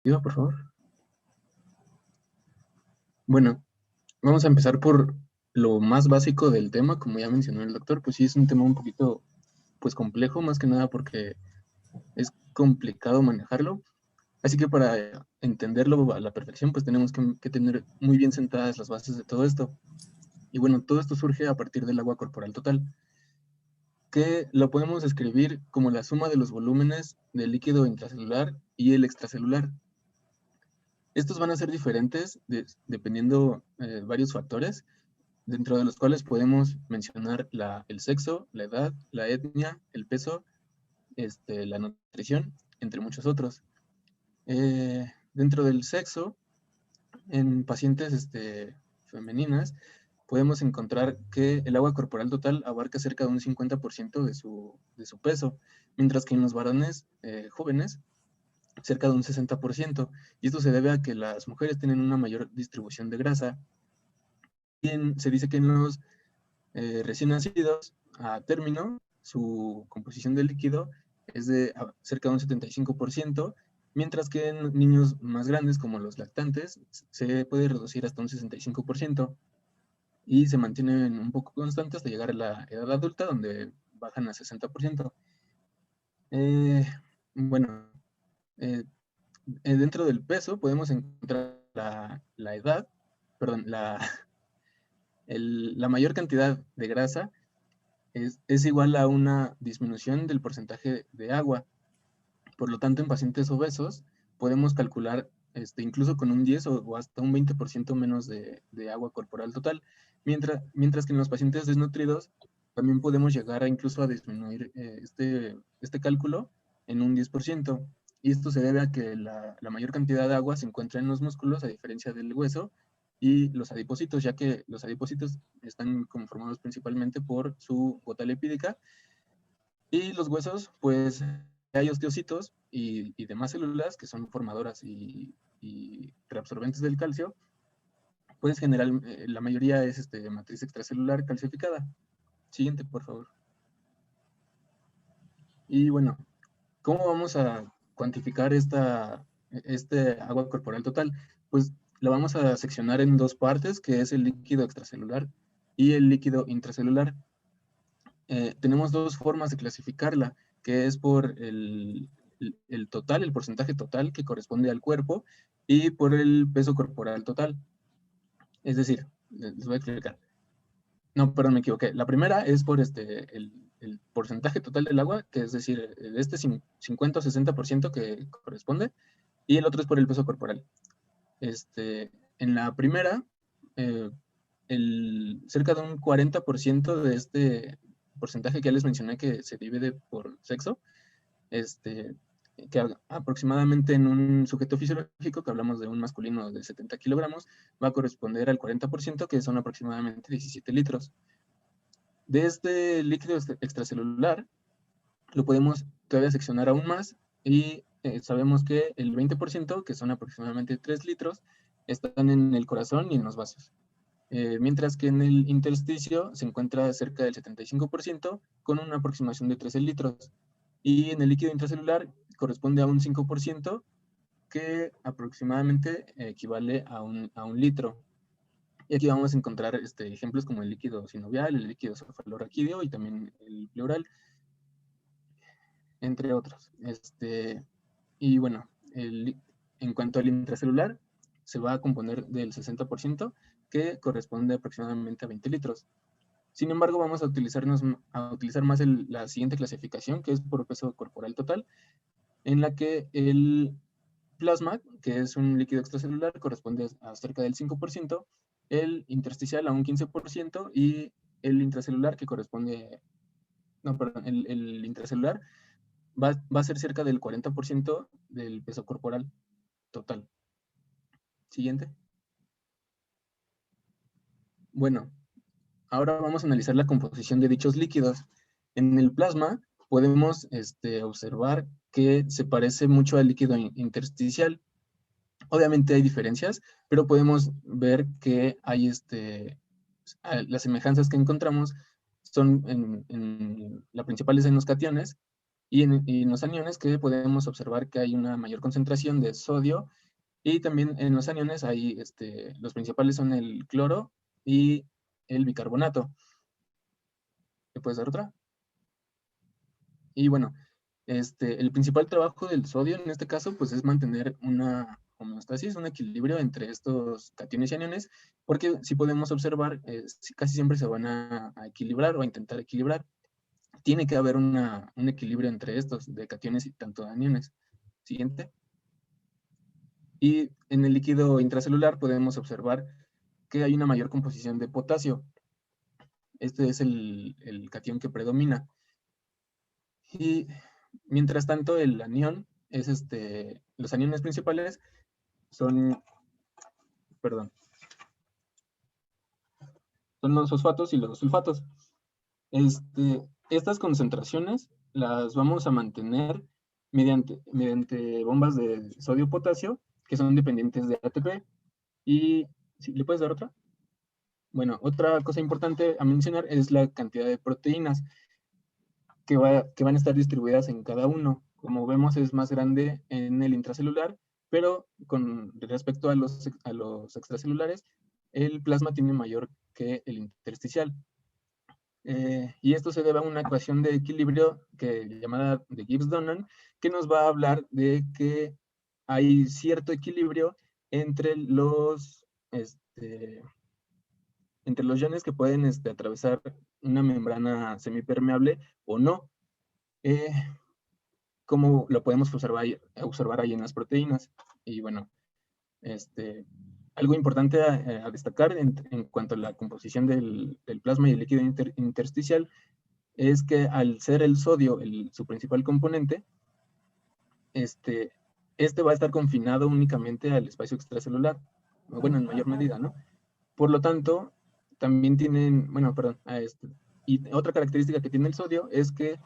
Por favor. Bueno, vamos a empezar por lo más básico del tema, como ya mencionó el doctor, pues sí es un tema un poquito pues complejo, más que nada porque es complicado manejarlo. Así que para entenderlo a la perfección, pues tenemos que tener muy bien sentadas las bases de todo esto. Y bueno, todo esto surge a partir del agua corporal total, que lo podemos describir como la suma de los volúmenes del líquido intracelular y el extracelular. Estos van a ser diferentes dependiendo varios factores, dentro de los cuales podemos mencionar el sexo, la edad, la etnia, el peso, la nutrición, entre muchos otros. Dentro del sexo, en pacientes femeninas, podemos encontrar que el agua corporal total abarca cerca de un 50% de su peso, mientras que en los varones jóvenes, cerca de un 60%. Y esto se debe a que las mujeres tienen una mayor distribución de grasa. Y se dice que en los recién nacidos a término, su composición de líquido es de cerca de un 75%, mientras que en niños más grandes, como los lactantes, se puede reducir hasta un 65% y se mantienen un poco constantes hasta llegar a la edad adulta, donde bajan a 60%. Eh, bueno, eh, dentro del peso podemos encontrar la edad, perdón, la mayor cantidad de grasa es igual a una disminución del porcentaje de agua. Por lo tanto, en pacientes obesos podemos calcular incluso con un 10 o hasta un 20% menos de agua corporal total, mientras que en los pacientes desnutridos también podemos llegar a incluso a disminuir este cálculo en un 10%. Y esto se debe a que la mayor cantidad de agua se encuentra en los músculos, a diferencia del hueso y los adipocitos, ya que los adipocitos están conformados principalmente por su bota lipídica, y los huesos, pues hay osteocitos y demás células que son formadoras y reabsorbentes del calcio. Pues general, la mayoría es matriz extracelular calcificada. Siguiente, por favor. Y bueno, ¿cómo vamos a cuantificar este agua corporal total? Pues la vamos a seccionar en dos partes, que es el líquido extracelular y el líquido intracelular. Tenemos dos formas de clasificarla, que es por el total, el porcentaje total que corresponde al cuerpo, y por el peso corporal total. Es decir, les voy a explicar. No, perdón, me equivoqué. La primera es por el porcentaje total del agua, que es decir, 50 o 60% que corresponde, y el otro es por el peso corporal. En la primera, eh, cerca de un 40% de este porcentaje que ya les mencioné que se divide por sexo, que aproximadamente en un sujeto fisiológico, que hablamos de un masculino de 70 kilogramos, va a corresponder al 40%, que son aproximadamente 17 litros. De este líquido extracelular, lo podemos todavía seccionar aún más y sabemos que el 20%, que son aproximadamente 3 litros, están en el corazón y en los vasos. Mientras que en el intersticio se encuentra cerca del 75%, con una aproximación de 13 litros. Y en el líquido intracelular corresponde a un 5%, que aproximadamente equivale a un litro. Y aquí vamos a encontrar ejemplos como el líquido sinovial, el líquido cefalorraquídeo y también el pleural, entre otros. Y bueno, en cuanto al intracelular, se va a componer del 60%, que corresponde aproximadamente a 20 litros. Sin embargo, vamos a utilizar más la siguiente clasificación, que es por peso corporal total, en la que el plasma, que es un líquido extracelular, corresponde a cerca del 5%, el intersticial a un 15% y el intracelular, que corresponde, no, perdón, el intracelular va a ser cerca del 40% del peso corporal total. Siguiente. Bueno, ahora vamos a analizar la composición de dichos líquidos. En el plasma podemos observar que se parece mucho al líquido intersticial. Obviamente hay diferencias, pero podemos ver que hay las semejanzas que encontramos son la principal es en los cationes, Y en los aniones que podemos observar que hay una mayor concentración de sodio, y también en los aniones hay, los principales son el cloro y el bicarbonato. ¿Me puedes dar otra? Y bueno, el principal trabajo del sodio en este caso, pues es mantener una homeostasis, un equilibrio entre estos cationes y aniones, porque si podemos observar, casi siempre se van a equilibrar o a intentar equilibrar. Tiene que haber un equilibrio entre estos, de cationes y tanto de aniones. Siguiente. Y en el líquido intracelular podemos observar que hay una mayor composición de potasio. Este es el catión que predomina. Y mientras tanto, el anión es los aniones principales son, perdón, son los fosfatos y los sulfatos. Estas concentraciones las vamos a mantener mediante bombas de sodio-potasio que son dependientes de ATP. Y, ¿sí, ¿le puedes dar otra? Bueno, otra cosa importante a mencionar es la cantidad de proteínas que van a estar distribuidas en cada uno. Como vemos, es más grande en el intracelular, pero con respecto a los extracelulares, el plasma tiene mayor que el intersticial. Y esto se debe a una ecuación de equilibrio llamada de Gibbs-Dunning, que nos va a hablar de que hay cierto equilibrio entre entre los iones que pueden atravesar una membrana semipermeable o no, como lo podemos observar ahí en las proteínas. Y bueno, algo importante a destacar en cuanto a la composición del plasma y el líquido intersticial es que al ser el sodio su principal componente, este, va a estar confinado únicamente al espacio extracelular, bueno, en mayor medida, ¿no? Por lo tanto, también tienen, bueno, perdón, y otra característica que tiene el sodio es que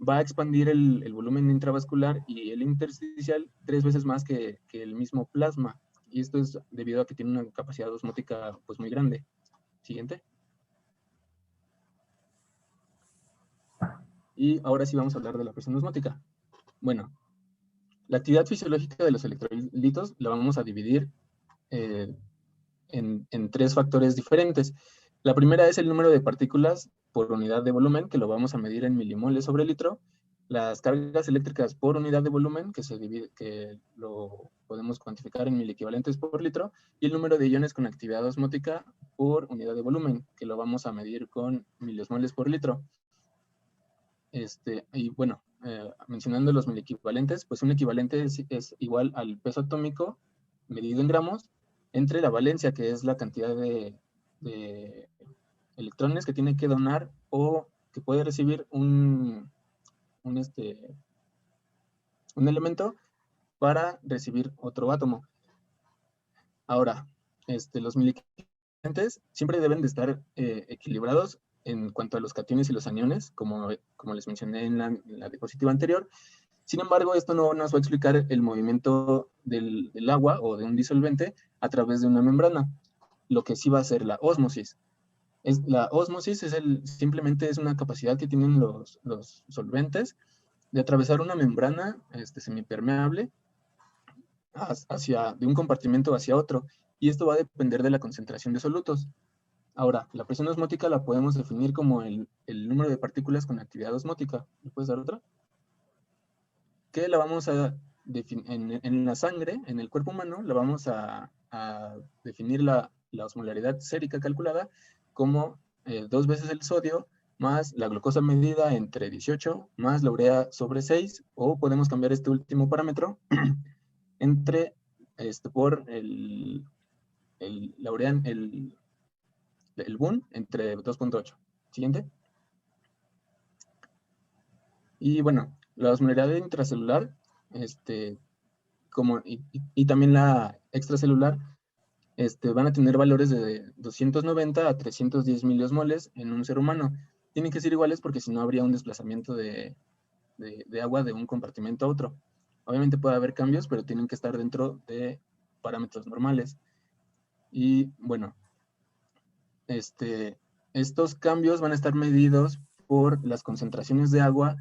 va a expandir el volumen intravascular y el intersticial 3 veces más que el mismo plasma. Y esto es debido a que tiene una capacidad osmótica pues muy grande. Siguiente. Y ahora sí vamos a hablar de la presión osmótica. Bueno, la actividad fisiológica de los electrolitos la vamos a dividir en 3 factores diferentes. La primera es el número de partículas por unidad de volumen, que lo vamos a medir en milimoles sobre litro. Las cargas eléctricas por unidad de volumen, que lo podemos cuantificar en miliequivalentes por litro. Y el número de iones con actividad osmótica por unidad de volumen, que lo vamos a medir con miliosmoles por litro. Y bueno, mencionando los miliequivalentes, pues un equivalente es igual al peso atómico medido en gramos entre la valencia, que es la cantidad de electrones que tiene que donar o que puede recibir un elemento para recibir otro átomo. Ahora, los miliequivalentes siempre deben de estar equilibrados en cuanto a los cationes y los aniones, como les mencioné en la diapositiva anterior. Sin embargo, esto no nos va a explicar el movimiento del agua o de un disolvente a través de una membrana, lo que sí va a ser la ósmosis. La ósmosis simplemente es una capacidad que tienen los solventes de atravesar una membrana semipermeable de un compartimento hacia otro, y esto va a depender de la concentración de solutos. Ahora, la presión osmótica la podemos definir como el número de partículas con actividad osmótica. ¿Me puedes dar otra? Que la vamos a definir en la sangre, en el cuerpo humano, la vamos a definir la osmolaridad sérica calculada como 2 veces el sodio más la glucosa medida entre 18 más la urea sobre 6, o podemos cambiar este último parámetro por la urea, el BUN entre 2.8. Siguiente. Y bueno, la osmolaridad intracelular, y también la extracelular, van a tener valores de 290 a 310 miliosmoles en un ser humano. Tienen que ser iguales porque si no habría un desplazamiento de agua de un compartimento a otro. Obviamente puede haber cambios, pero tienen que estar dentro de parámetros normales. Y bueno, estos cambios van a estar medidos por las concentraciones de agua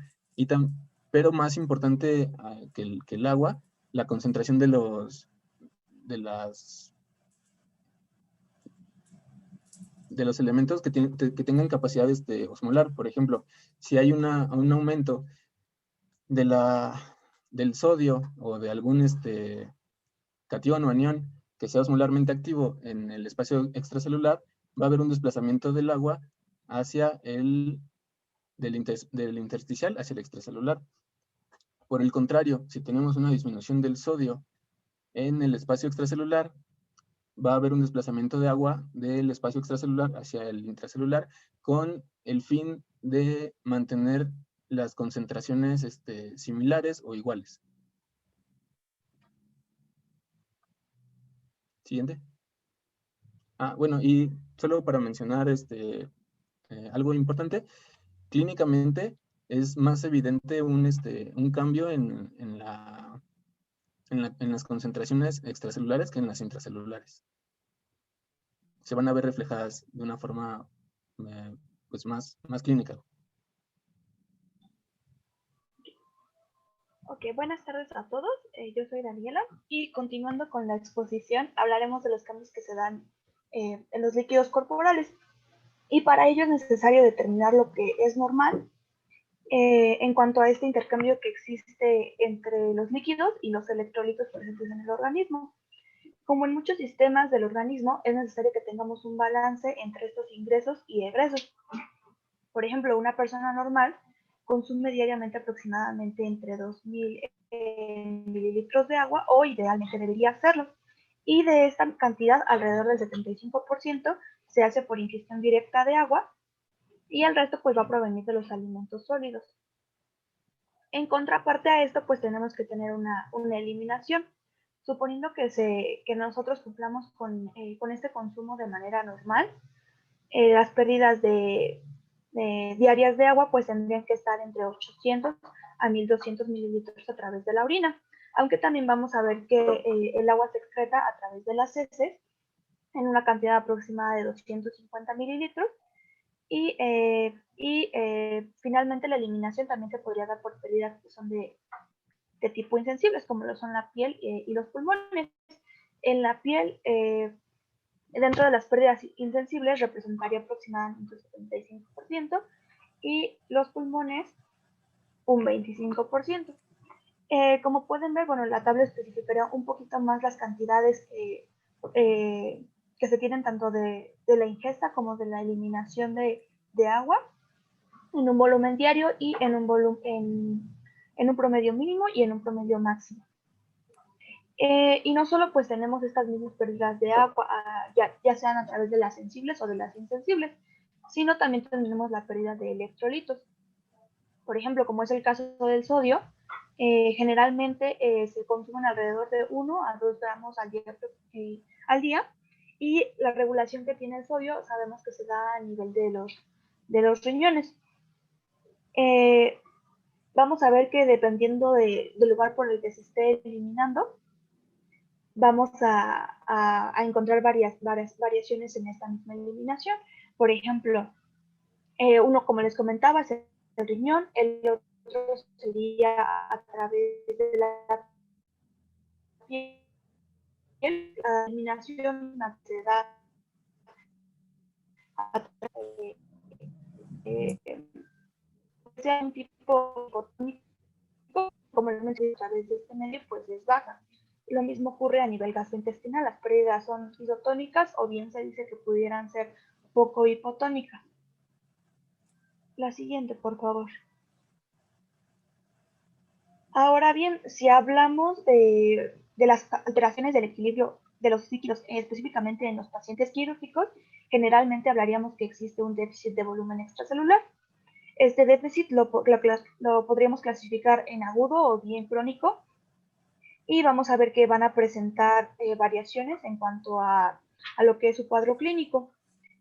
pero más importante que el agua, la concentración de los elementos que tengan capacidad osmolar. Por ejemplo, si hay un aumento del sodio o de algún catión o anión que sea osmolarmente activo en el espacio extracelular, va a haber un desplazamiento del agua hacia del intersticial hacia el extracelular. Por el contrario, si tenemos una disminución del sodio en el espacio extracelular, va a haber un desplazamiento de agua del espacio extracelular hacia el intracelular con el fin de mantener las concentraciones similares o iguales. Siguiente. Bueno, y solo para mencionar algo importante, clínicamente es más evidente un cambio en las concentraciones extracelulares que en las intracelulares. Se van a ver reflejadas de una forma pues más clínica. Ok, buenas tardes a todos. Yo soy Daniela y continuando con la exposición hablaremos de los cambios que se dan en los líquidos corporales. Y para ello es necesario determinar lo que es normal en cuanto a este intercambio que existe entre los líquidos y los electrolitos presentes en el organismo. Como en muchos sistemas del organismo, es necesario que tengamos un balance entre estos ingresos y egresos. Por ejemplo, una persona normal consume diariamente aproximadamente entre 2.000 mililitros de agua, o idealmente debería hacerlo. Y de esta cantidad, alrededor del 75% se hace por ingestión directa de agua, y el resto pues va a provenir de los alimentos sólidos. En contraparte a esto, pues tenemos que tener una eliminación. Suponiendo que nosotros cumplamos con este consumo de manera normal, las pérdidas diarias de agua pues tendrían que estar entre 800 a 1.200 mililitros a través de la orina, aunque también vamos a ver que el agua se excreta a través de las heces en una cantidad aproximada de 250 mililitros, y finalmente la eliminación también se podría dar por pérdidas que son de tipo insensibles, como lo son la piel y los pulmones. En la piel, dentro de las pérdidas insensibles, representaría aproximadamente un 75%, y los pulmones un 25%. Como pueden ver, bueno, la tabla especificaría un poquito más las cantidades que se tienen tanto de la ingesta como de la eliminación de agua en un volumen diario y en un promedio mínimo y en un promedio máximo. Y no solo pues tenemos estas mismas pérdidas de agua, ya sean a través de las sensibles o de las insensibles, sino también tenemos la pérdida de electrolitos. Por ejemplo, como es el caso del sodio, generalmente se consumen alrededor de 1 a 2 gramos al día, y la regulación que tiene el sodio sabemos que se da a nivel de los riñones. Vamos a ver que dependiendo del lugar por el que se esté eliminando, vamos a encontrar varias variaciones en esta misma eliminación. Por ejemplo, uno, como les comentaba, es el riñón, el otro sería a través de la piel, la eliminación se da a través sea un tipo hipotónico, como les mencioné, a través de este medio, pues es baja. Lo mismo ocurre a nivel gastrointestinal, las pérdidas son isotónicas, o bien se dice que pudieran ser poco hipotónicas. La siguiente, por favor. Ahora bien, si hablamos de las alteraciones del equilibrio de los líquidos, específicamente en los pacientes quirúrgicos, generalmente hablaríamos que existe un déficit de volumen extracelular. Este déficit lo podríamos clasificar en agudo o bien crónico, y vamos a ver que van a presentar variaciones en cuanto a lo que es su cuadro clínico.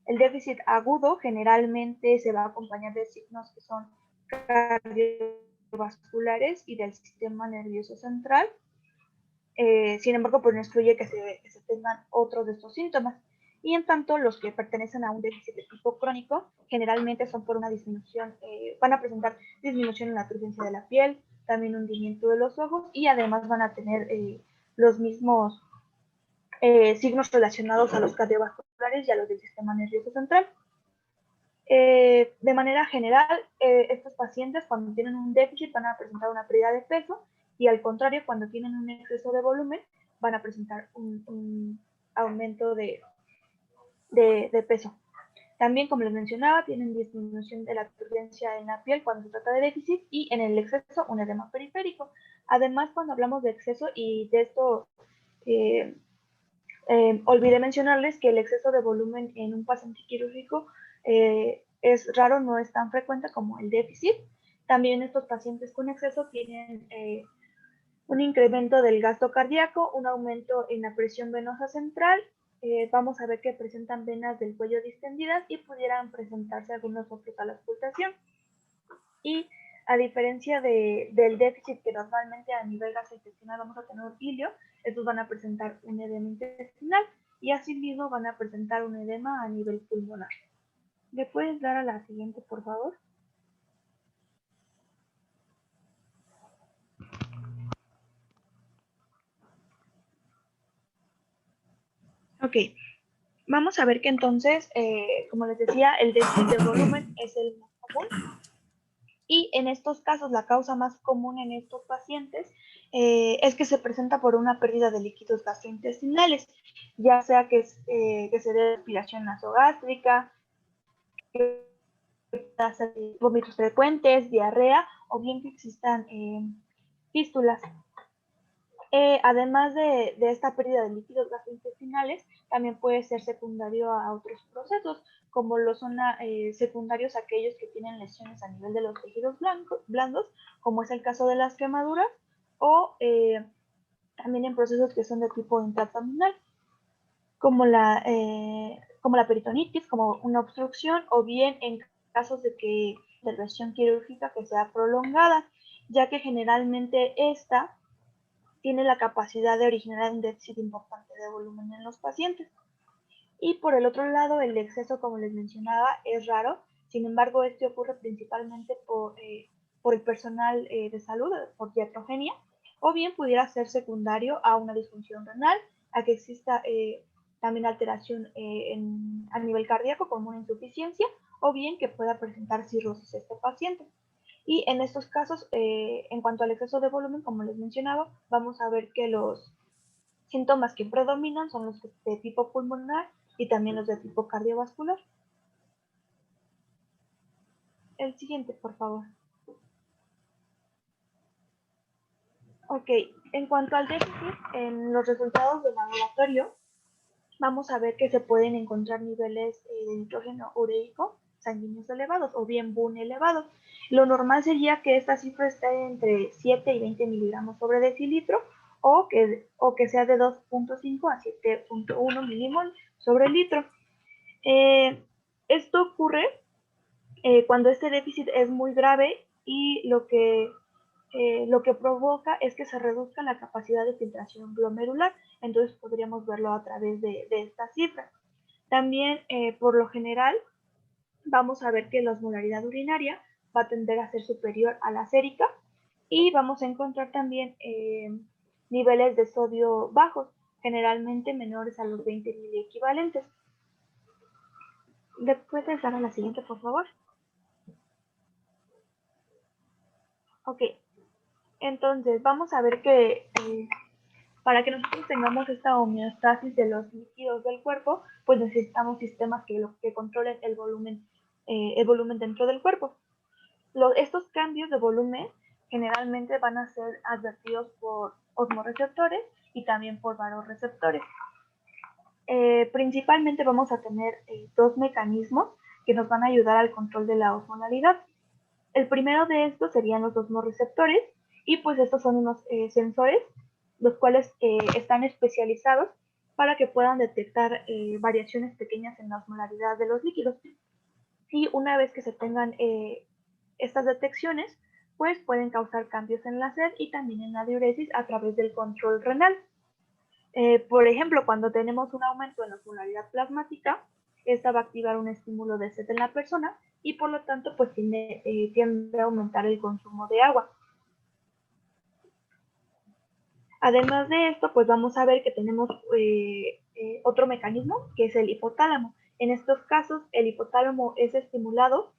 El déficit agudo generalmente se va a acompañar de signos que son cardiovasculares y del sistema nervioso central. Sin embargo, pues no excluye que se tengan otros de estos síntomas. Y en tanto, los que pertenecen a un déficit de tipo crónico generalmente son por una disminución, van a presentar disminución en la turgencia de la piel, también hundimiento de los ojos y además van a tener los mismos signos relacionados a los cardiovasculares y a los del sistema nervioso central. De manera general, estos pacientes cuando tienen un déficit van a presentar una pérdida de peso y al contrario, cuando tienen un exceso de volumen van a presentar un aumento de peso. También, como les mencionaba, tienen disminución de la turgencia en la piel cuando se trata de déficit y en el exceso un edema periférico. Además, cuando hablamos de exceso y de esto, olvidé mencionarles que el exceso de volumen en un paciente quirúrgico es raro, no es tan frecuente como el déficit. También estos pacientes con exceso tienen un incremento del gasto cardíaco, un aumento en la presión venosa central. Vamos a ver que presentan venas del cuello distendidas y pudieran presentarse algunos otros a la auscultación. Y a diferencia del déficit que normalmente a nivel gastrointestinal vamos a tener un hilio, estos van a presentar un edema intestinal y asimismo van a presentar un edema a nivel pulmonar. ¿Le puedes dar a la siguiente, por favor? Ok, vamos a ver que entonces, como les decía, el déficit de volumen es el más común. Y en estos casos, la causa más común en estos pacientes es que se presenta por una pérdida de líquidos gastrointestinales, ya sea que se dé aspiración nasogástrica, vómitos frecuentes, diarrea, o bien que existan fístulas. Además de esta pérdida de líquidos gastrointestinales, también puede ser secundario a otros procesos, como lo son secundarios a aquellos que tienen lesiones a nivel de los tejidos blandos, como es el caso de las quemaduras, o también en procesos que son de tipo intraabdominal, como la peritonitis, como una obstrucción, o bien en casos de intervención quirúrgica que sea prolongada, ya que generalmente esta tiene la capacidad de originar un déficit importante de volumen en los pacientes. Y por el otro lado, el exceso, como les mencionaba, es raro. Sin embargo, este ocurre principalmente por el personal de salud, por iatrogenia, o bien pudiera ser secundario a una disfunción renal, a que exista también alteración a nivel cardíaco como una insuficiencia, o bien que pueda presentar cirrosis este paciente. Y en estos casos, en cuanto al exceso de volumen, como les mencionaba, vamos a ver que los síntomas que predominan son los de tipo pulmonar y también los de tipo cardiovascular. El siguiente, por favor. Ok, en cuanto al déficit, en los resultados del laboratorio, vamos a ver que se pueden encontrar niveles de nitrógeno ureico sanguíneos elevados o bien BUN elevados. Lo normal sería que esta cifra esté entre 7 y 20 miligramos sobre decilitro o que sea de 2.5 a 7.1 milimoles sobre litro. Esto ocurre cuando este déficit es muy grave y lo que provoca es que se reduzca la capacidad de filtración glomerular, entonces podríamos verlo a través de esta cifra. También, por lo general, vamos a ver que la osmolaridad urinaria va a tender a ser superior a la sérica y vamos a encontrar también niveles de sodio bajos, generalmente menores a los 20 miliequivalentes. ¿Le puedes dar a la siguiente, por favor? Ok, entonces vamos a ver que para que nosotros tengamos esta homeostasis de los líquidos del cuerpo, pues necesitamos sistemas que controlen el volumen dentro del cuerpo. Estos cambios de volumen generalmente van a ser advertidos por osmorreceptores y también por vasoreceptores. Principalmente vamos a tener dos mecanismos que nos van a ayudar al control de la osmolaridad. El primero de estos serían los osmorreceptores y pues estos son unos sensores los cuales están especializados para que puedan detectar variaciones pequeñas en la osmolaridad de los líquidos. Y una vez que se tengan estas detecciones, pues pueden causar cambios en la sed y también en la diuresis a través del control renal. Por ejemplo, cuando tenemos un aumento en la osmolaridad plasmática, esta va a activar un estímulo de sed en la persona y por lo tanto pues tiende a aumentar el consumo de agua. Además de esto, pues vamos a ver que tenemos otro mecanismo, que es el hipotálamo. En estos casos, el hipotálamo es estimulado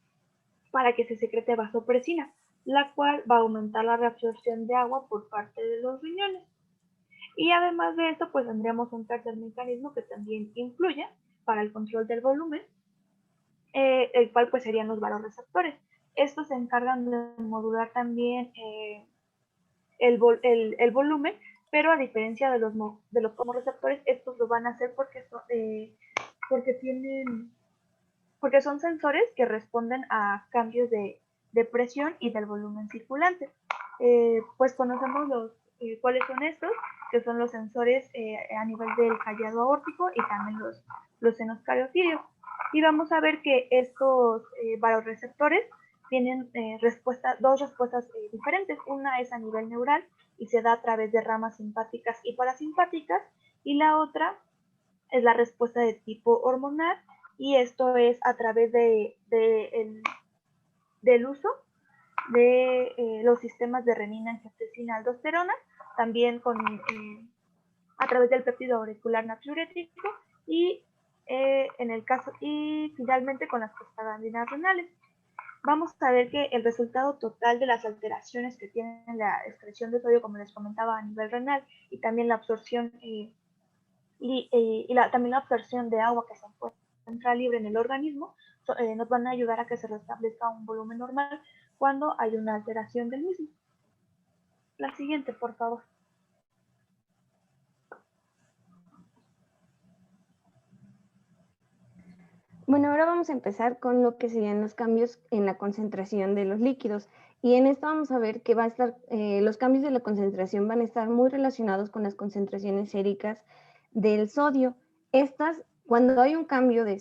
para que se secrete vasopresina, la cual va a aumentar la reabsorción de agua por parte de los riñones. Y además de esto, pues tendríamos un tercer mecanismo que también influye para el control del volumen, el cual pues serían los vasoreceptores. Estos se encargan de modular también el volumen, pero a diferencia de los homoreceptores, estos lo van a hacer porque tienen, porque son sensores que responden a cambios de presión y del volumen circulante. Pues conocemos cuáles son estos, que son los sensores a nivel del callado aórtico y también los senos cariotidios. Y vamos a ver que estos vasoreceptores tienen dos respuestas diferentes. Una es a nivel neural y se da a través de ramas simpáticas y parasimpáticas, y la otra es la respuesta de tipo hormonal, y esto es a través del uso de los sistemas de renina, angiotensina, aldosterona, también a través del péptido auricular natriurético y y finalmente con las prostaglandinas renales. Vamos a ver que el resultado total de las alteraciones que tiene la excreción de sodio, como les comentaba, a nivel renal, y también la absorción también la absorción de agua que se encuentra libre en el organismo, nos van a ayudar a que se restablezca un volumen normal cuando hay una alteración del mismo. La siguiente, por favor. Bueno, ahora vamos a empezar con lo que serían los cambios en la concentración de los líquidos. Y en esto vamos a ver que los cambios de la concentración van a estar muy relacionados con las concentraciones séricas del sodio. Estas, cuando hay un cambio de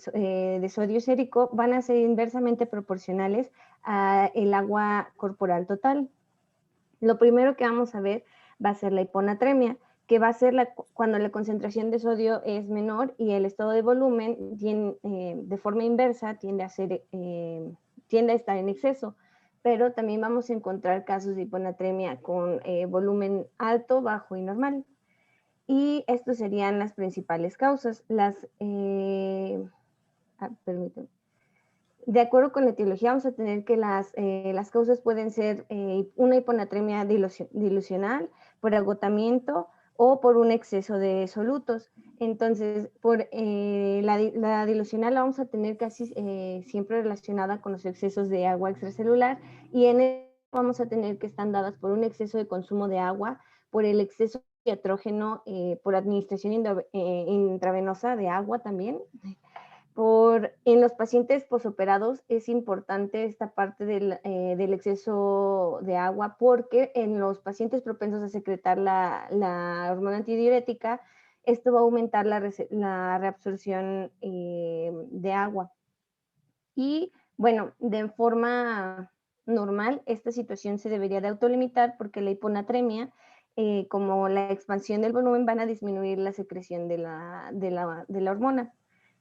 sodio sérico, van a ser inversamente proporcionales al agua corporal total. Lo primero que vamos a ver va a ser la hiponatremia, que va a ser cuando la concentración de sodio es menor y el estado de volumen de forma inversa tiende a estar en exceso. Pero también vamos a encontrar casos de hiponatremia con volumen alto, bajo y normal. Y estas serían las principales causas. Permítanme. De acuerdo con la etiología, vamos a tener que las causas pueden ser una hiponatremia dilucional, por agotamiento o por un exceso de solutos. Entonces, por la dilucional la vamos a tener casi siempre relacionada con los excesos de agua extracelular, y en esto vamos a tener que están dadas por un exceso de consumo de agua, por el exceso de diatrógeno, por administración intravenosa de agua también. En los pacientes posoperados es importante esta parte del exceso de agua, porque en los pacientes propensos a secretar la hormona antidiurética, esto va a aumentar la reabsorción de agua. Y bueno, de forma normal, esta situación se debería de autolimitar, porque la hiponatremia, como la expansión del volumen, van a disminuir la secreción de la hormona.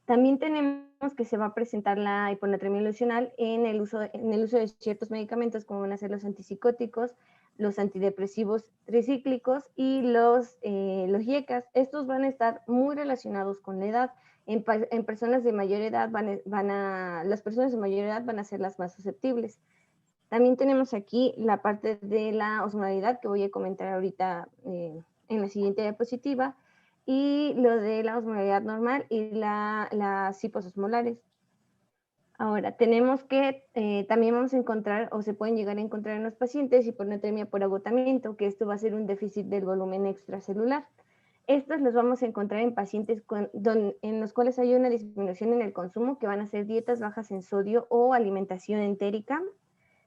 También tenemos que se va a presentar la hiponatremia ilusional en el uso de ciertos medicamentos, como van a ser los antipsicóticos, los antidepresivos tricíclicos y los IECAS. Estos van a estar muy relacionados con la edad. En personas de mayor edad las personas de mayor edad van a ser las más susceptibles. También tenemos aquí la parte de la osmolaridad, que voy a comentar ahorita en la siguiente diapositiva, y lo de la osmolaridad normal y las hipososmolares. Ahora, tenemos que también vamos a encontrar, o se pueden llegar a encontrar en los pacientes, hiponatremia por agotamiento, que esto va a ser un déficit del volumen extracelular. Estos los vamos a encontrar en pacientes en los cuales hay una disminución en el consumo, que van a ser dietas bajas en sodio o alimentación entérica.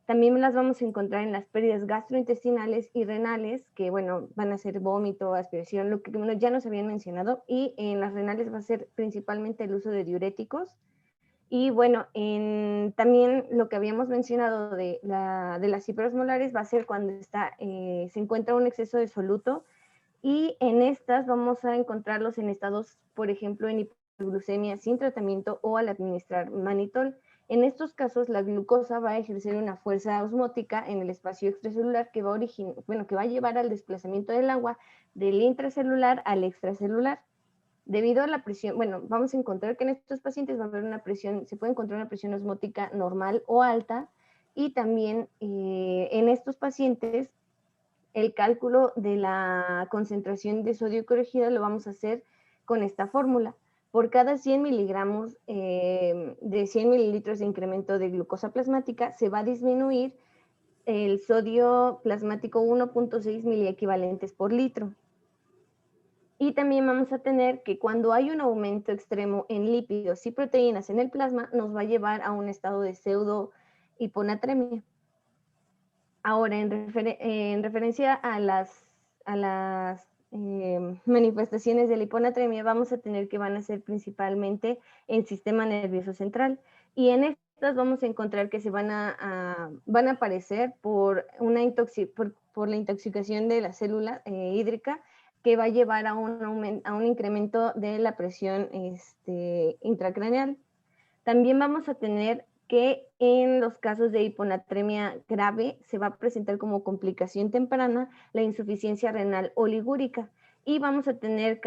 También las vamos a encontrar en las pérdidas gastrointestinales y renales, que bueno, van a ser vómito, aspiración, lo que ya nos habían mencionado, y en las renales va a ser principalmente el uso de diuréticos. Y bueno, también lo que habíamos mencionado de las hiperosmolares va a ser cuando se encuentra un exceso de soluto, y en estas vamos a encontrarlos en estados, por ejemplo, en hipoglucemia sin tratamiento o al administrar manitol. En estos casos, la glucosa va a ejercer una fuerza osmótica en el espacio extracelular que va a llevar al desplazamiento del agua, del intracelular al extracelular. Debido a la presión, bueno, vamos a encontrar que en estos pacientes va a haber una presión, se puede encontrar una presión osmótica normal o alta, y también en estos pacientes el cálculo de la concentración de sodio corregida lo vamos a hacer con esta fórmula. Por cada 100 miligramos de 100 mililitros de incremento de glucosa plasmática, se va a disminuir el sodio plasmático 1.6 miliequivalentes por litro. Y también vamos a tener que cuando hay un aumento extremo en lípidos y proteínas en el plasma, nos va a llevar a un estado de pseudo hiponatremia. Ahora, en referencia a las manifestaciones de la hiponatremia, vamos a tener que van a ser principalmente en sistema nervioso central. Y en estas vamos a encontrar que se van a aparecer por la intoxicación de la célula hídrica, que va a llevar a un incremento de la presión intracraneal. También vamos a tener que en los casos de hiponatremia grave se va a presentar como complicación temprana la insuficiencia renal oligúrica, y vamos a tener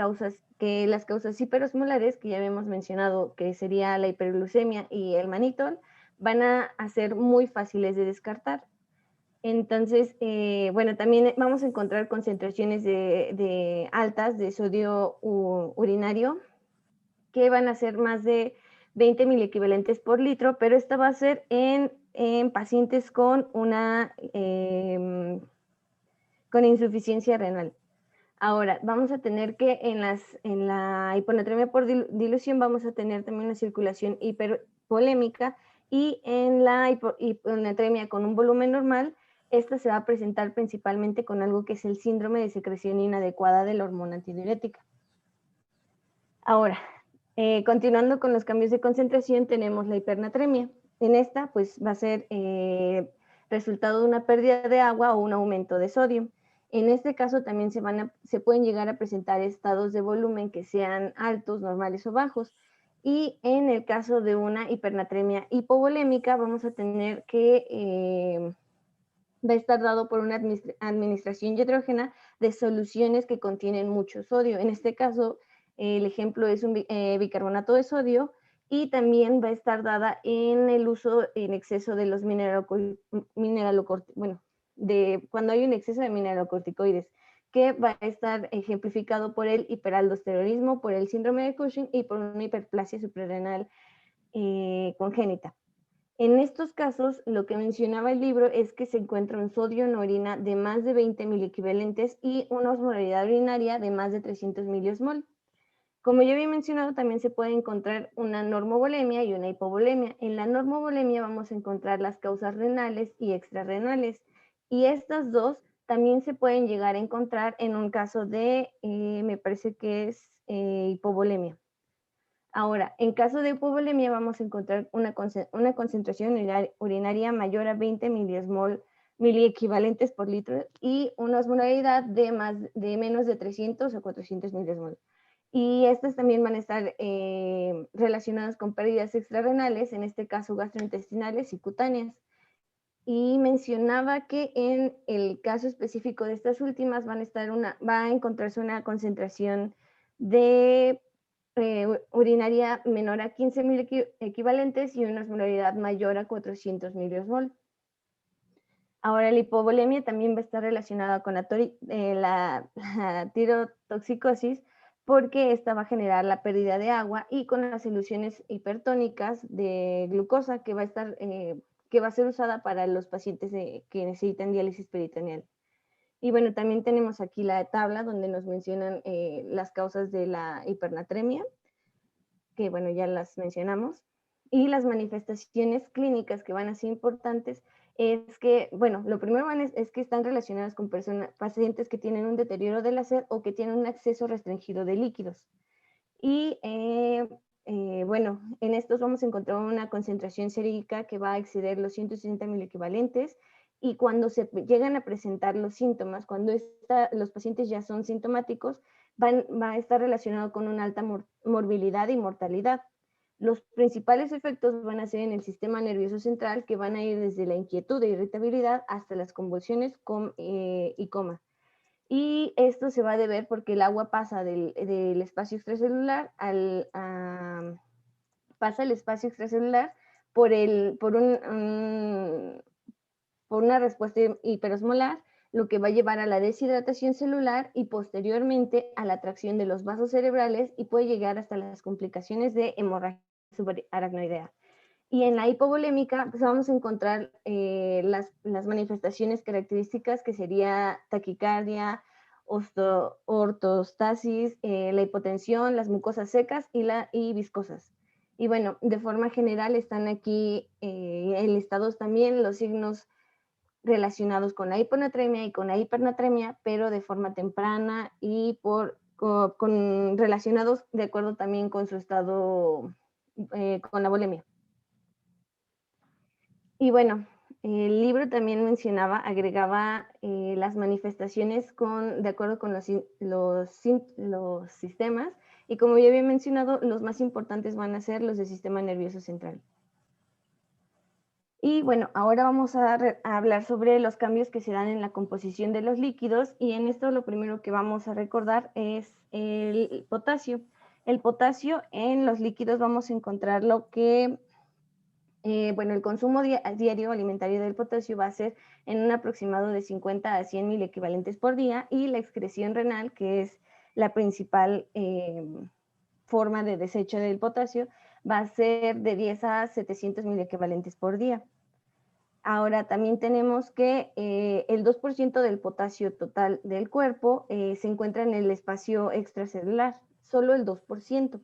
las causas hiperosmolares, que ya habíamos mencionado, que sería la hiperglucemia y el manitol, van a ser muy fáciles de descartar. Entonces, bueno, también vamos a encontrar concentraciones de altas de sodio urinario, que van a ser más de 20 miliequivalentes por litro, pero esta va a ser en pacientes con con insuficiencia renal. Ahora, vamos a tener que en la hiponatremia por dilución vamos a tener también una circulación hipervolémica, y en la hiponatremia con un volumen normal, esta se va a presentar principalmente con algo que es el síndrome de secreción inadecuada de la hormona antidiurética. Ahora, continuando con los cambios de concentración, tenemos la hipernatremia. En esta, pues va a ser resultado de una pérdida de agua o un aumento de sodio. En este caso también se pueden llegar a presentar estados de volumen que sean altos, normales o bajos. Y en el caso de una hipernatremia hipovolémica, vamos a tener que va a estar dado por una administración heterógena de soluciones que contienen mucho sodio. En este caso, el ejemplo es un bicarbonato de sodio, y también va a estar dada en el uso en exceso de los cuando hay un exceso de mineralocorticoides, que va a estar ejemplificado por el hiperaldosteronismo, por el síndrome de Cushing y por una hiperplasia suprarrenal congénita. En estos casos, lo que mencionaba el libro es que se encuentra un sodio en orina de más de 20 miliequivalentes y una osmolaridad urinaria de más de 300 miliosmol. Como ya había mencionado, también se puede encontrar una normovolemia y una hipovolemia. En la normovolemia vamos a encontrar las causas renales y extrarrenales, y estas dos también se pueden llegar a encontrar en un caso de, me parece que es hipovolemia. Ahora, en caso de hipovolemia vamos a encontrar una concentración urinaria mayor a 20 miliequivalentes por litro y una osmolaridad de menos de 300 o 400 miliosmol. Y estas también van a estar relacionadas con pérdidas extrarrenales, en este caso gastrointestinales y cutáneas. Y mencionaba que en el caso específico de estas últimas va a encontrarse una concentración de urinaria menor a 15 miliequivalentes y una osmolaridad mayor a 400 miliosmol. Ahora, la hipovolemia también va a estar relacionada con la tirotoxicosis, porque esta va a generar la pérdida de agua, y con las soluciones hipertónicas de glucosa que va a ser usada para los pacientes que necesitan diálisis peritoneal. Y bueno, también tenemos aquí la tabla donde nos mencionan las causas de la hipernatremia, que bueno, ya las mencionamos. Y las manifestaciones clínicas que van a ser importantes es que, bueno, lo primero es que están relacionadas con pacientes que tienen un deterioro de la sed o que tienen un acceso restringido de líquidos. Y bueno, en estos vamos a encontrar una concentración sérica que va a exceder los 160 miliequivalentes, y cuando se llegan a presentar los síntomas, cuando los pacientes ya son sintomáticos, va a estar relacionado con una alta morbilidad y mortalidad. Los principales efectos van a ser en el sistema nervioso central, que van a ir desde la inquietud e irritabilidad hasta las convulsiones y coma. Y esto se va a deber porque el agua pasa del espacio extracelular pasa el espacio extracelular por una respuesta hiperosmolar, lo que va a llevar a la deshidratación celular y posteriormente a la atracción de los vasos cerebrales y puede llegar hasta las complicaciones de hemorragia subaracnoidea. Y en la hipovolémica pues vamos a encontrar las manifestaciones características que sería taquicardia, ortostasis, la hipotensión, las mucosas secas y viscosas. Y bueno, de forma general están aquí enlistados también los signos relacionados con la hiponatremia y con la hipernatremia, pero de forma temprana y relacionados de acuerdo también con su estado, con la volemia. Y bueno, el libro también agregaba las manifestaciones de acuerdo con los sistemas, y como ya había mencionado, los más importantes van a ser los del sistema nervioso central. Y bueno, ahora vamos a hablar sobre los cambios que se dan en la composición de los líquidos, y en esto lo primero que vamos a recordar es el potasio. El potasio en los líquidos vamos a encontrar lo que, bueno, el consumo diario alimentario del potasio va a ser en un aproximado de 50 a 100 mil equivalentes por día, y la excreción renal, que es la principal forma de desecho del potasio, va a ser de 10 a 700 mil equivalentes por día. Ahora también tenemos que el 2% del potasio total del cuerpo se encuentra en el espacio extracelular, solo el 2%.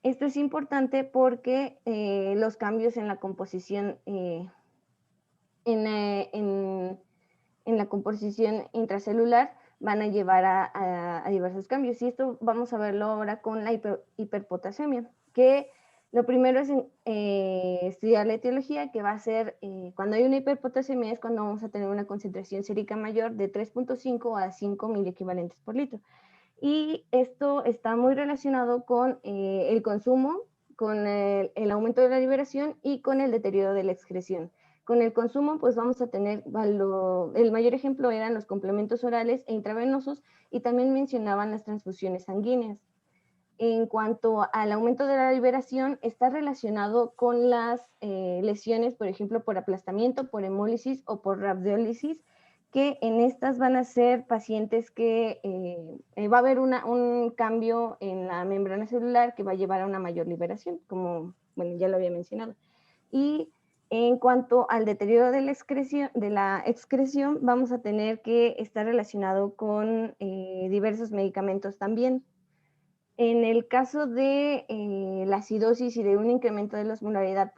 Esto es importante porque los cambios en la composición en la composición intracelular van a llevar a diversos cambios, y esto vamos a verlo ahora con la hiperpotasemia, que lo primero es estudiar la etiología, que va a ser cuando hay una hiperpotasemia es cuando vamos a tener una concentración sérica mayor de 3.5 a 5 mil equivalentes por litro. Y esto está muy relacionado con el consumo, con el aumento de la liberación y con el deterioro de la excreción. Con el consumo, pues vamos a tener, el mayor ejemplo eran los complementos orales e intravenosos, y también mencionaban las transfusiones sanguíneas. En cuanto al aumento de la liberación, está relacionado con las lesiones, por ejemplo, por aplastamiento, por hemólisis o por rhabdólisis, que en estas van a ser pacientes que va a haber un cambio en la membrana celular que va a llevar a una mayor liberación, como, bueno, ya lo había mencionado. Y en cuanto al deterioro de la excreción, vamos a tener que estar relacionado con diversos medicamentos también. En el caso de la acidosis y de un incremento de la osmolaridad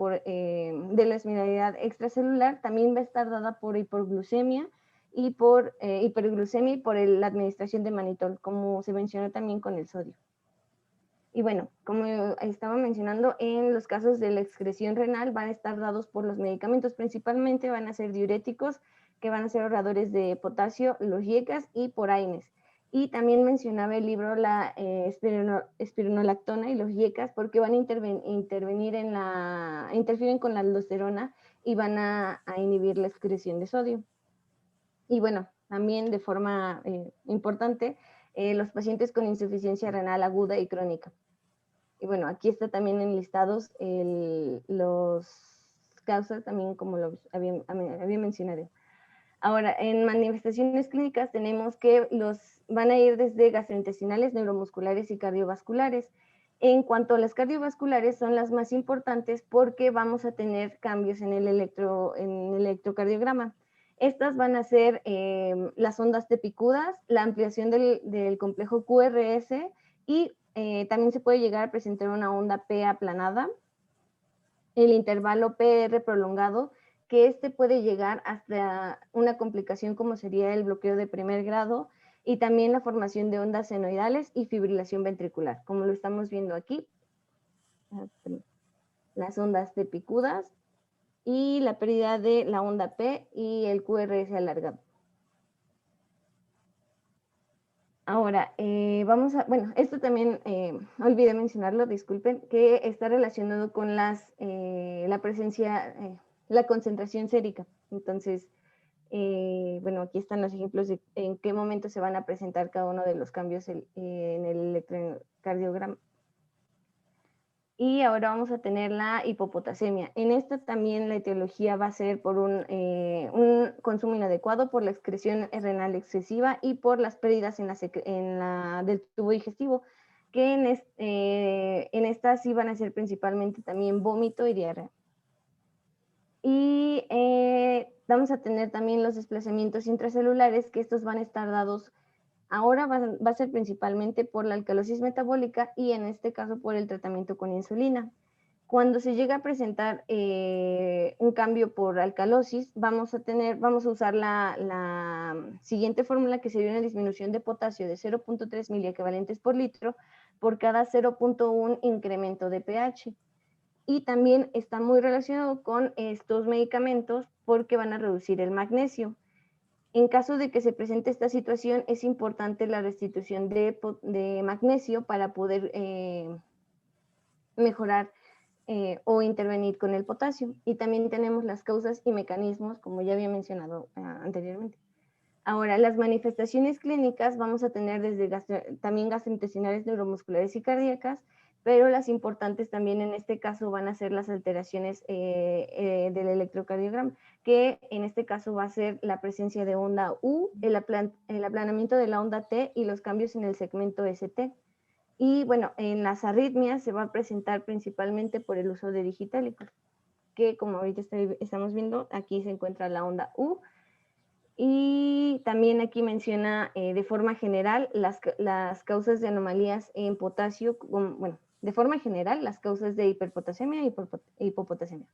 extracelular, también va a estar dada por hipoglucemia y por hiperglucemia y por la administración de manitol, como se mencionó también con el sodio. Y bueno, como estaba mencionando, en los casos de la excreción renal van a estar dados por los medicamentos, principalmente van a ser diuréticos, que van a ser ahorradores de potasio, los IECAS y por AINES. Y también mencionaba el libro la espironolactona y los IECAS, porque van a interfieren con la aldosterona y van a inhibir la excreción de sodio. Y bueno, también de forma importante, los pacientes con insuficiencia renal aguda y crónica. Y bueno, aquí está también enlistados los causas, también como lo había mencionado. Ahora, en manifestaciones clínicas tenemos que van a ir desde gastrointestinales, neuromusculares y cardiovasculares. En cuanto a las cardiovasculares, son las más importantes porque vamos a tener cambios en el electrocardiograma. Estas van a ser las ondas T picudas, la ampliación del complejo QRS, y también se puede llegar a presentar una onda P aplanada, el intervalo PR prolongado, que puede llegar hasta una complicación como sería el bloqueo de primer grado, y también la formación de ondas senoidales y fibrilación ventricular, como lo estamos viendo aquí. Las ondas T picudas y la pérdida de la onda P y el QRS alargado. Ahora, bueno, esto también olvidé mencionarlo, disculpen, que está relacionado con la concentración sérica. Entonces, Bueno, aquí están los ejemplos de en qué momento se van a presentar cada uno de los cambios en el electrocardiograma. Y ahora vamos a tener la hipopotasemia. En esta también la etiología va a ser por un consumo inadecuado, por la excreción renal excesiva y por las pérdidas del tubo digestivo, que en estas sí van a ser principalmente también vómito y diarrea. Y vamos a tener también los desplazamientos intracelulares, que estos van a estar dados. Ahora va a ser principalmente por la alcalosis metabólica y en este caso por el tratamiento con insulina. Cuando se llega a presentar un cambio por alcalosis, vamos a usar la siguiente fórmula, que sería una disminución de potasio de 0.3 miliequivalentes por litro por cada 0.1 incremento de pH. Y también está muy relacionado con estos medicamentos porque van a reducir el magnesio. En caso de que se presente esta situación, es importante la restitución de magnesio para poder mejorar o intervenir con el potasio. Y también tenemos las causas y mecanismos, como ya había mencionado anteriormente. Ahora, las manifestaciones clínicas vamos a tener desde también gastrointestinales, neuromusculares y cardíacas, pero las importantes también en este caso van a ser las alteraciones del electrocardiograma, que en este caso va a ser la presencia de onda U, el aplanamiento de la onda T y los cambios en el segmento ST. Y bueno, en las arritmias se va a presentar principalmente por el uso de digitálicos, que como ahorita estamos viendo, aquí se encuentra la onda U. Y también aquí menciona de forma general las causas de anomalías en potasio, bueno, de forma general las causas de hiperpotasemia y hipopotasemia.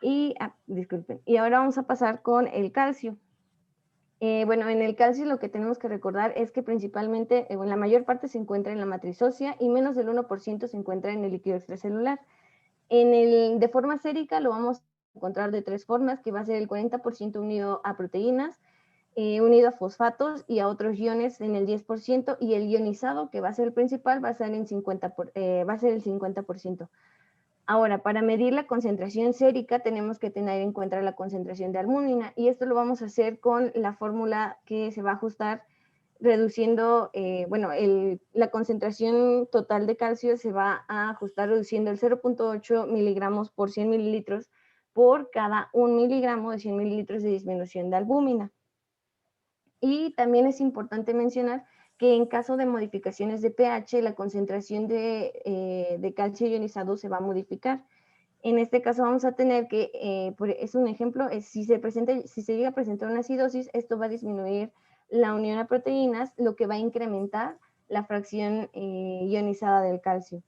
Y, disculpen, y ahora vamos a pasar con el calcio. Bueno, en el calcio lo que tenemos que recordar es que principalmente, la mayor parte se encuentra en la matriz ósea y menos del 1% se encuentra en el líquido extracelular. De forma sérica lo vamos a encontrar de tres formas, que va a ser el 40% unido a proteínas, unido a fosfatos y a otros iones en el 10%, y el ionizado, que va a ser el principal, va a ser el 50%. Ahora, para medir la concentración sérica tenemos que tener en cuenta la concentración de albúmina, y esto lo vamos a hacer con la fórmula que se va a ajustar reduciendo, la concentración total de calcio se va a ajustar reduciendo el 0.8 miligramos por 100 mililitros por cada 1 miligramo de 100 mililitros de disminución de albúmina. Y también es importante mencionar que en caso de modificaciones de pH, la concentración de calcio ionizado se va a modificar. En este caso vamos a tener que, es un ejemplo, si se llega a presentar una acidosis, esto va a disminuir la unión a proteínas, lo que va a incrementar la fracción ionizada del calcio.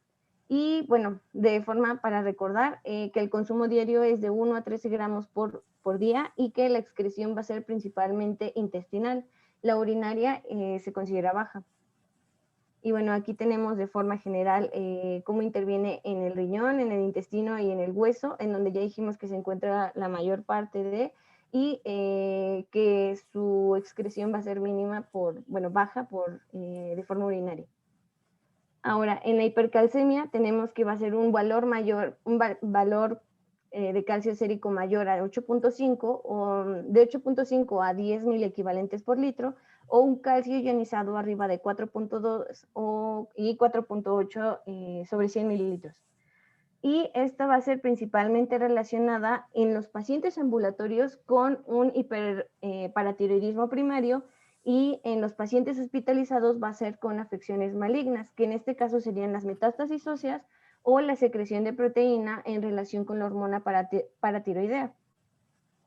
Y bueno, de forma para recordar que el consumo diario es de 1 a 13 gramos por día y que la excreción va a ser principalmente intestinal. La urinaria se considera baja. Y bueno, aquí tenemos de forma general cómo interviene en el riñón, en el intestino y en el hueso, en donde ya dijimos que se encuentra la mayor parte y que su excreción va a ser mínima baja de forma urinaria. Ahora, en la hipercalcemia tenemos que va a ser un valor mayor, valor de calcio sérico mayor a 8.5 o de 8.5 a 10 miliequivalentes por litro, o un calcio ionizado arriba de 4.2 y 4.8 sobre 100 mililitros. Y esta va a ser principalmente relacionada en los pacientes ambulatorios con un hiperparatiroidismo primario, y en los pacientes hospitalizados va a ser con afecciones malignas, que en este caso serían las metástasis óseas o la secreción de proteína en relación con la hormona paratiroidea.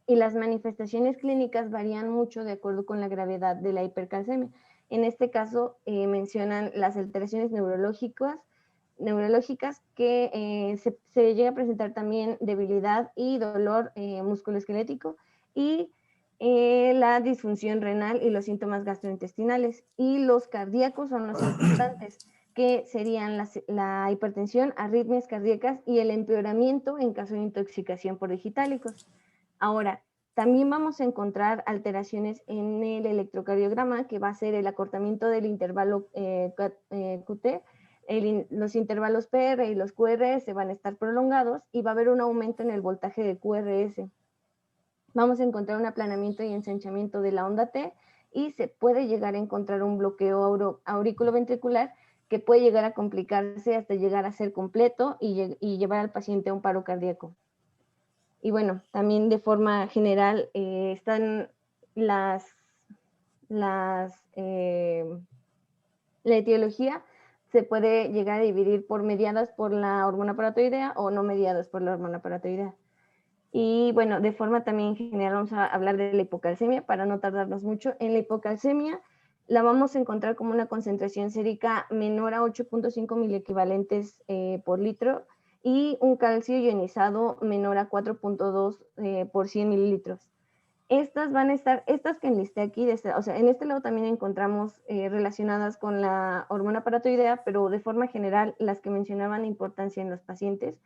Y las manifestaciones clínicas varían mucho de acuerdo con la gravedad de la hipercalcemia. En este caso mencionan las alteraciones neurológicas que se llega a presentar también debilidad y dolor musculoesquelético, y la disfunción renal y los síntomas gastrointestinales. Y los cardíacos son los importantes, que serían la hipertensión, arritmias cardíacas y el empeoramiento en caso de intoxicación por digitálicos. Ahora, también vamos a encontrar alteraciones en el electrocardiograma, que va a ser el acortamiento del intervalo QT. Los intervalos PR y los QRS van a estar prolongados y va a haber un aumento en el voltaje de QRS. vamos a encontrar un aplanamiento y ensanchamiento de la onda T, y se puede llegar a encontrar un bloqueo auriculoventricular que puede llegar a complicarse hasta llegar a ser completo y llevar al paciente a un paro cardíaco. Y bueno, también de forma general están la etiología se puede llegar a dividir por mediadas por la hormona paratiroidea o no mediadas por la hormona paratiroidea. Y bueno, de forma también general vamos a hablar de la hipocalcemia para no tardarnos mucho. En la hipocalcemia la vamos a encontrar como una concentración sérica menor a 8.5 miliequivalentes por litro y un calcio ionizado menor a 4.2 por 100 mililitros. Estas van a estar, estas que enlisté aquí, o sea, en este lado también encontramos relacionadas con la hormona paratiroidea, pero de forma general las que mencionaban importancia en los pacientes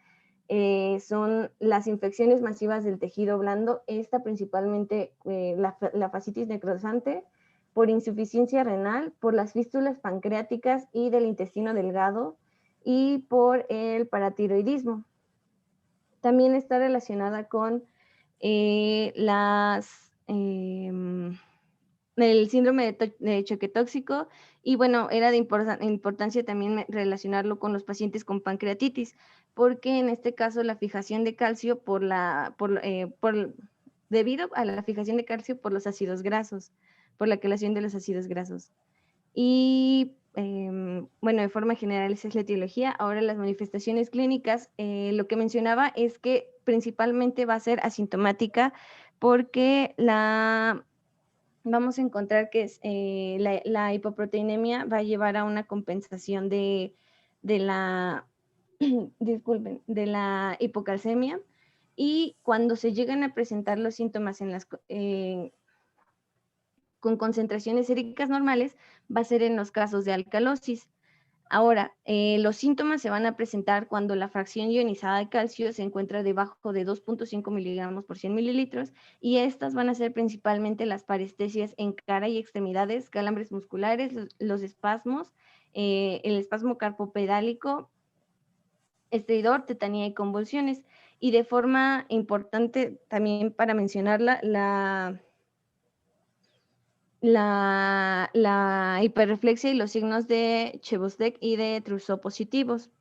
son las infecciones masivas del tejido blando, esta principalmente la fascitis necrosante, por insuficiencia renal, por las fístulas pancreáticas y del intestino delgado y por el paratiroidismo. También está relacionada con el síndrome de choque tóxico, y bueno, era de importancia también relacionarlo con los pacientes con pancreatitis, porque en este caso la fijación de calcio debido a la fijación de calcio por los ácidos grasos, por la quelación de los ácidos grasos. Y bueno, de forma general esa es la etiología. Ahora las manifestaciones clínicas, lo que mencionaba es que principalmente va a ser asintomática, porque vamos a encontrar que la hipoproteinemia va a llevar a una compensación de la, disculpen, de la hipocalcemia, y cuando se llegan a presentar los síntomas con concentraciones séricas normales, va a ser en los casos de alcalosis. Ahora, los síntomas se van a presentar cuando la fracción ionizada de calcio se encuentra debajo de 2.5 miligramos por 100 mililitros, y estas van a ser principalmente las parestesias en cara y extremidades, calambres musculares, los espasmos, el espasmo carpopedálico, estridor, tetanía y convulsiones. Y de forma importante también para mencionarla, la hiperreflexia y los signos de Chebostek y de Trousseau positivos.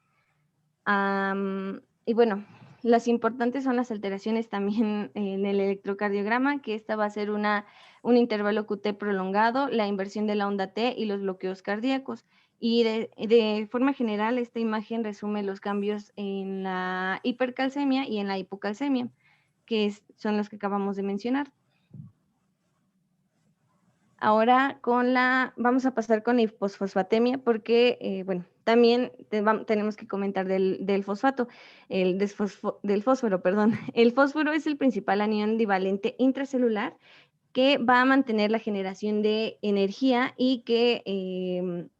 Y bueno, las importantes son las alteraciones también en el electrocardiograma, que esta va a ser un intervalo QT prolongado, la inversión de la onda T y los bloqueos cardíacos. Y de forma general, esta imagen resume los cambios en la hipercalcemia y en la hipocalcemia, que son los que acabamos de mencionar. Ahora vamos a pasar con la hiposfosfatemia, porque, bueno, también tenemos que comentar del fosfato, del fósforo, perdón. El fósforo es el principal anión divalente intracelular que va a mantener la generación de energía y que,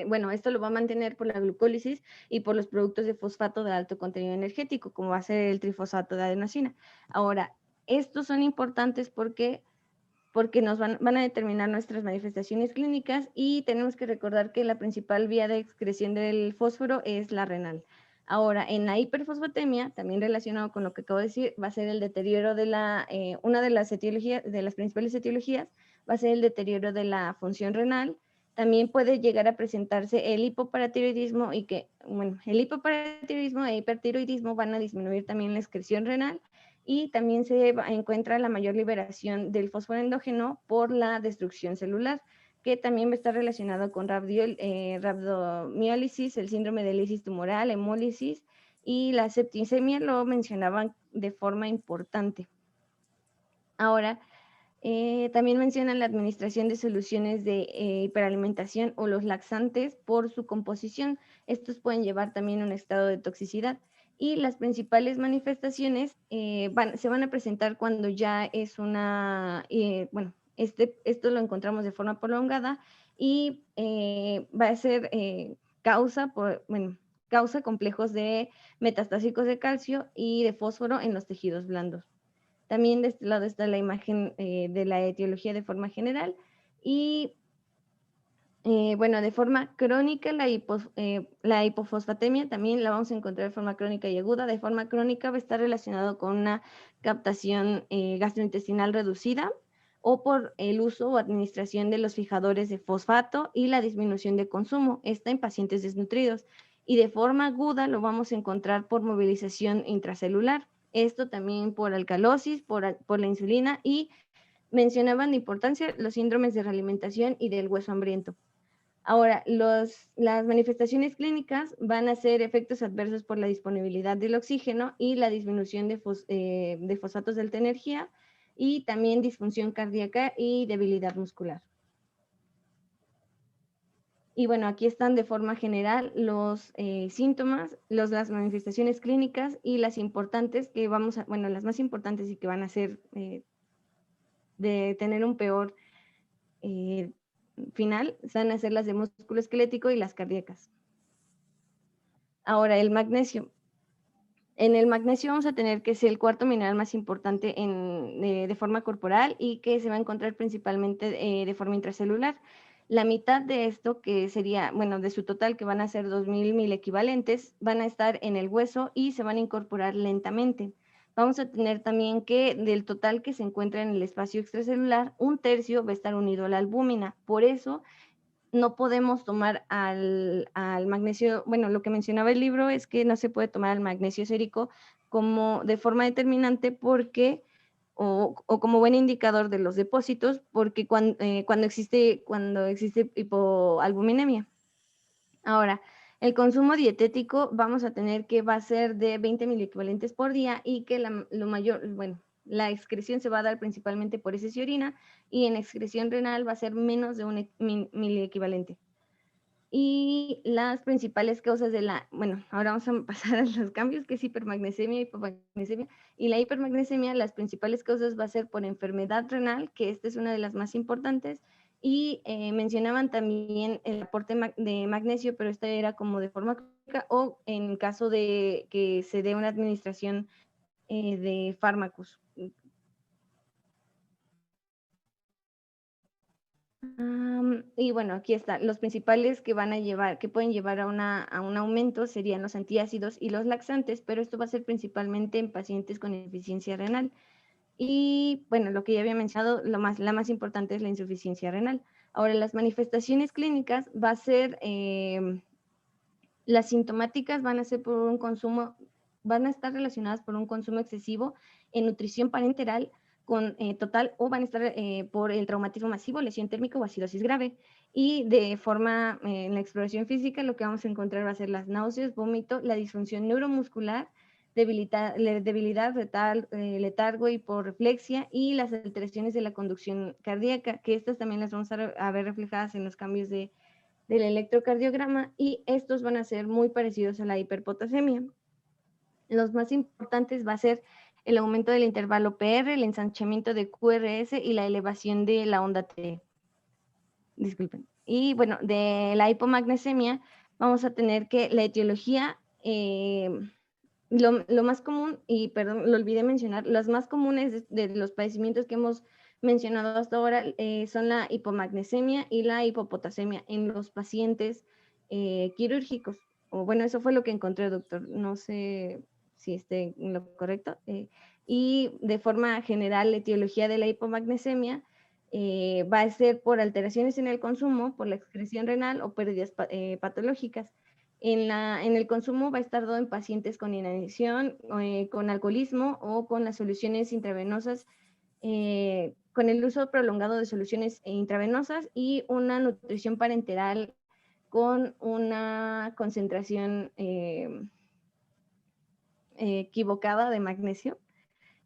bueno, esto lo va a mantener por la glucólisis y por los productos de fosfato de alto contenido energético, como va a ser el trifosfato de adenosina. Ahora, estos son importantes porque nos van a determinar nuestras manifestaciones clínicas, y tenemos que recordar que la principal vía de excreción del fósforo es la renal. Ahora, en la hiperfosfatemia, también relacionado con lo que acabo de decir, va a ser el deterioro de una de las etiologías, de las principales etiologías, va a ser el deterioro de la función renal. También puede llegar a presentarse el hipoparatiroidismo, y que, bueno, el hipoparatiroidismo e hipertiroidismo van a disminuir también la excreción renal, y también se encuentra la mayor liberación del fósforo endógeno por la destrucción celular, que también va a estar relacionado con rabdomiólisis, el síndrome de lisis tumoral, hemólisis, y la septicemia lo mencionaban de forma importante. Ahora, también mencionan la administración de soluciones de hiperalimentación o los laxantes por su composición. Estos pueden llevar también a un estado de toxicidad. Y las principales manifestaciones se van a presentar cuando ya es bueno, esto lo encontramos de forma prolongada, y va a ser causa complejos de metastásicos de calcio y de fósforo en los tejidos blandos. También de este lado está la imagen de la etiología de forma general, y Bueno, de forma crónica, la hipofosfatemia también la vamos a encontrar de forma crónica y aguda. De forma crónica va a estar relacionado con una captación gastrointestinal reducida o por el uso o administración de los fijadores de fosfato y la disminución de consumo, esta en pacientes desnutridos. Y de forma aguda lo vamos a encontrar por movilización intracelular, esto también por alcalosis, por la insulina, y mencionaban de importancia los síndromes de realimentación y del hueso hambriento. Ahora, las manifestaciones clínicas van a ser efectos adversos por la disponibilidad del oxígeno y la disminución de fosfatos de alta energía, y también disfunción cardíaca y debilidad muscular. Y bueno, aquí están de forma general los síntomas, las manifestaciones clínicas y las importantes que las más importantes y que van a ser de tener un peor final, van a ser las de músculo esquelético y las cardíacas. Ahora, el magnesio. En el magnesio vamos a tener que es el cuarto mineral más importante de forma corporal y que se va a encontrar principalmente de forma intracelular. La mitad de esto, que sería, bueno, de su total, que van a ser 2000 mil equivalentes, van a estar en el hueso y se van a incorporar lentamente. Vamos a tener también que del total que se encuentra en el espacio extracelular, un tercio va a estar unido a la albúmina. Por eso no podemos tomar al magnesio, bueno, lo que mencionaba el libro es que no se puede tomar al magnesio sérico como de forma determinante porque, o como buen indicador de los depósitos, porque cuando existe hipoalbuminemia. Ahora, el consumo dietético vamos a tener que va a ser de 20 miliequivalentes por día y que la excreción se va a dar principalmente por heces y orina, y en excreción renal va a ser menos de un miliequivalente. Y las principales causas ahora vamos a pasar a los cambios, que es hipermagnesemia, hipomagnesemia. Y la hipermagnesemia, las principales causas va a ser por enfermedad renal, que esta es una de las más importantes, y mencionaban también el aporte de magnesio, pero esta era como de forma crónica o en caso de que se dé una administración de fármacos. Y bueno, aquí está. Los principales que pueden llevar a un aumento serían los antiácidos y los laxantes, pero esto va a ser principalmente en pacientes con insuficiencia renal. Y bueno, lo que ya había mencionado, la más importante es la insuficiencia renal. Ahora, las manifestaciones clínicas va a ser, las sintomáticas van a ser van a estar relacionadas por un consumo excesivo en nutrición parenteral total, o van a estar por el traumatismo masivo, lesión térmica o acidosis grave. Y de forma, en la exploración física, lo que vamos a encontrar va a ser las náuseas, vómito, la disfunción neuromuscular, debilidad, letargo, hiporreflexia y las alteraciones de la conducción cardíaca, que estas también las vamos a ver reflejadas en los cambios del electrocardiograma, y estos van a ser muy parecidos a la hiperpotasemia. Los más importantes va a ser el aumento del intervalo PR, el ensanchamiento de QRS y la elevación de la onda T. Disculpen. Y bueno, de la hipomagnesemia vamos a tener que la etiología, lo más común, y perdón, lo olvidé mencionar, las más comunes de los padecimientos que hemos mencionado hasta ahora son la hipomagnesemia y la hipopotasemia en los pacientes quirúrgicos. O bueno, eso fue lo que encontré, doctor. No sé si esté en lo correcto. Y de forma general, la etiología de la hipomagnesemia va a ser por alteraciones en el consumo, por la excreción renal o pérdidas patológicas. En el consumo va a estar dado en pacientes con inanición, con alcoholismo o con las soluciones intravenosas, con el uso prolongado de soluciones intravenosas y una nutrición parenteral con una concentración equivocada de magnesio.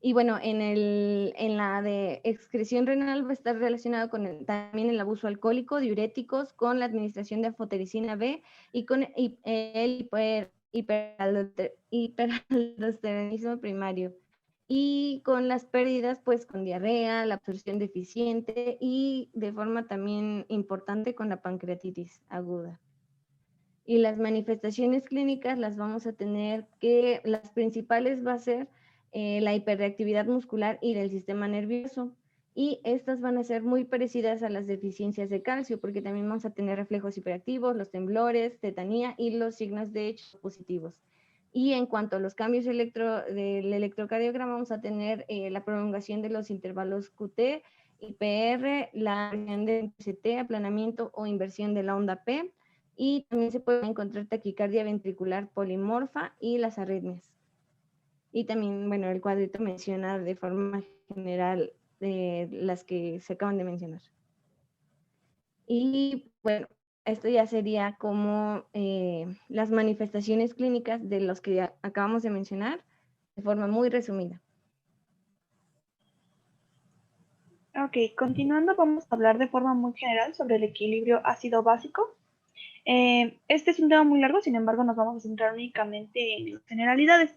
Y bueno, en la de excreción renal va a estar relacionado con también el abuso alcohólico, diuréticos, con la administración de anfotericina B y con el hiperaldosteronismo primario. Y con las pérdidas, pues con diarrea, la absorción deficiente y de forma también importante con la pancreatitis aguda. Y las manifestaciones clínicas las vamos a tener que, las principales va a ser la hiperreactividad muscular y del sistema nervioso. y estas van a ser muy parecidas a las deficiencias de calcio, porque también vamos a tener reflejos hiperactivos, los temblores, tetanía y los signos de hecho positivos. Y en cuanto a los cambios del electrocardiograma, vamos a tener la prolongación de los intervalos QT, IPR, la región de CT, aplanamiento o inversión de la onda P, y también se puede encontrar taquicardia ventricular polimorfa y las arritmias. Y también, bueno, el cuadrito menciona de forma general las que se acaban de mencionar. Y bueno, esto ya sería como las manifestaciones clínicas de los que ya acabamos de mencionar de forma muy resumida. Ok, continuando vamos a hablar de forma muy general sobre el equilibrio ácido-básico. Este es un tema muy largo, sin embargo nos vamos a centrar únicamente en las generalidades.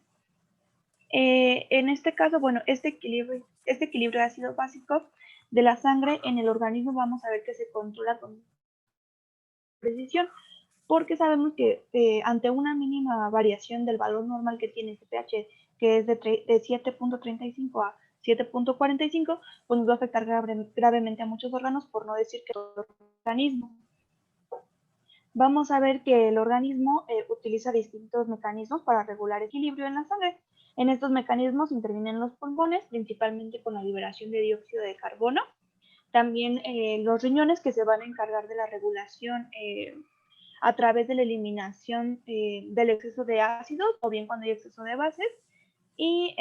En este caso, bueno, este equilibrio ácido-básico de la sangre en el organismo vamos a ver que se controla con precisión, porque sabemos que ante una mínima variación del valor normal que tiene este pH, que es de 7.35 a 7.45, pues nos va a afectar gravemente a muchos órganos, por no decir que todo el organismo. Vamos a ver que el organismo utiliza distintos mecanismos para regular el equilibrio en la sangre. En estos mecanismos intervienen los pulmones, principalmente con la liberación de dióxido de carbono. También los riñones, que se van a encargar de la regulación a través de la eliminación del exceso de ácidos o bien cuando hay exceso de bases. Y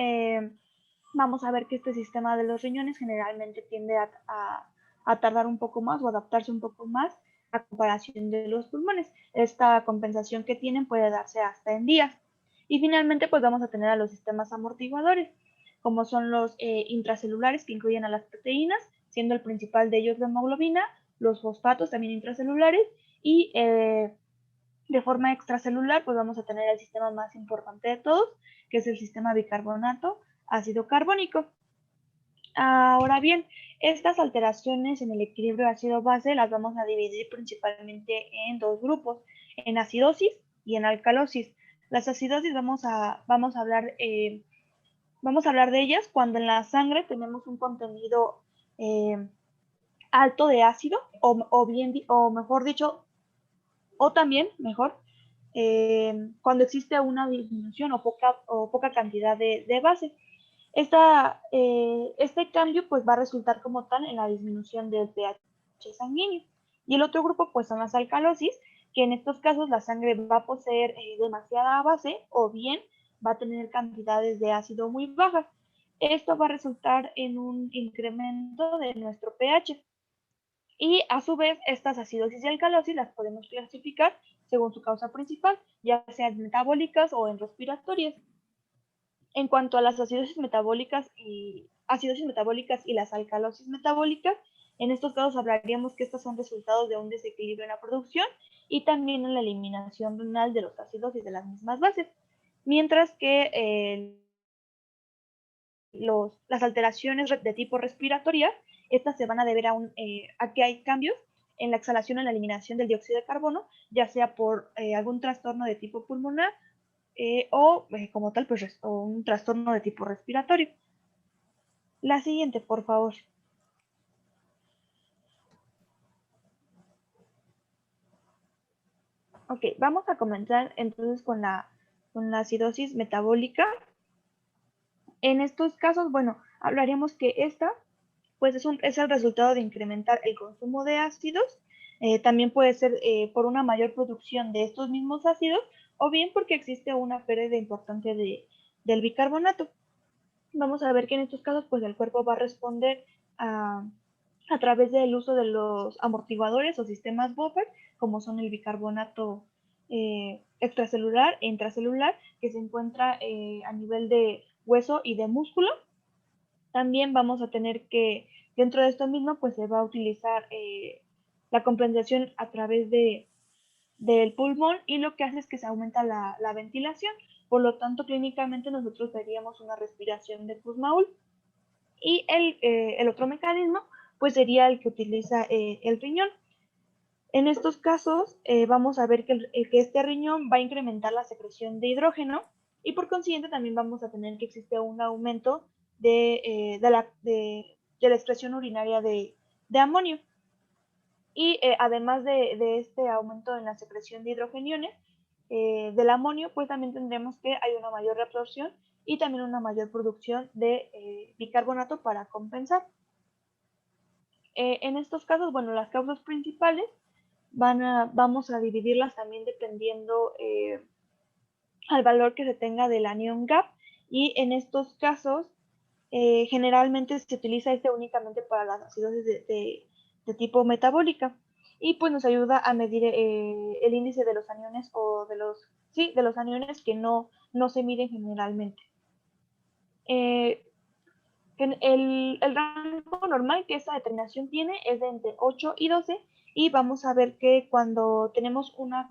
vamos a ver que este sistema de los riñones generalmente tiende a tardar un poco más o adaptarse un poco más a comparación de los pulmones. Esta compensación que tienen puede darse hasta en días. Y finalmente pues vamos a tener a los sistemas amortiguadores, como son los intracelulares, que incluyen a las proteínas, siendo el principal de ellos la hemoglobina, los fosfatos también intracelulares, y de forma extracelular pues vamos a tener el sistema más importante de todos, que es el sistema bicarbonato ácido carbónico. Ahora bien, estas alteraciones en el equilibrio ácido-base las vamos a dividir principalmente en dos grupos, en acidosis y en alcalosis. Las acidosis vamos a hablar de ellas cuando en la sangre tenemos un contenido alto de ácido, o mejor dicho, o también, mejor, cuando existe una disminución o poca cantidad de base. Este cambio pues va a resultar como tal en la disminución del pH sanguíneo. Y el otro grupo pues son las alcalosis, que en estos casos la sangre va a poseer demasiada base o bien va a tener cantidades de ácido muy bajas. Esto va a resultar en un incremento de nuestro pH. Y a su vez, estas acidosis y alcalosis las podemos clasificar según su causa principal, ya sean metabólicas o en respiratorias. En cuanto a las acidosis metabólicas y las alcalosis metabólicas, en estos casos hablaríamos que estos son resultados de un desequilibrio en la producción y también en la eliminación renal de los ácidos y de las mismas bases, mientras que las alteraciones de tipo respiratoria, estas se van a deber a que hay cambios en la exhalación o en la eliminación del dióxido de carbono, ya sea por algún trastorno de tipo pulmonar o como tal, pues un trastorno de tipo respiratorio. La siguiente, por favor. Ok, vamos a comenzar entonces con la acidosis metabólica. En estos casos, bueno, hablaríamos que esta pues es el resultado de incrementar el consumo de ácidos. También puede ser por una mayor producción de estos mismos ácidos o bien porque existe una pérdida importante del bicarbonato. Vamos a ver que en estos casos pues el cuerpo va a responder a través del uso de los amortiguadores o sistemas buffer, como son el bicarbonato extracelular e intracelular, que se encuentra a nivel de hueso y de músculo. También vamos a tener que, dentro de esto mismo, pues se va a utilizar la compensación a través del pulmón, y lo que hace es que se aumenta la ventilación. Por lo tanto, clínicamente nosotros veríamos una respiración de Kussmaul. Y el otro mecanismo pues sería el que utiliza el riñón. En estos casos vamos a ver que este riñón va a incrementar la secreción de hidrógeno y por consiguiente también vamos a tener que existe un aumento de la excreción urinaria de amonio. Y además de este aumento en la secreción de hidrogeniones del amonio, pues también tendremos que hay una mayor reabsorción y también una mayor producción de bicarbonato para compensar. En estos casos, bueno, las causas principales vamos a dividirlas también dependiendo al valor que se tenga del anión GAP, y en estos casos generalmente se utiliza únicamente para las acidosis de tipo metabólica, y pues nos ayuda a medir el índice de los aniones o de los aniones que no se miden generalmente. El rango normal que esta determinación tiene es de entre 8 y 12, y vamos a ver que cuando tenemos una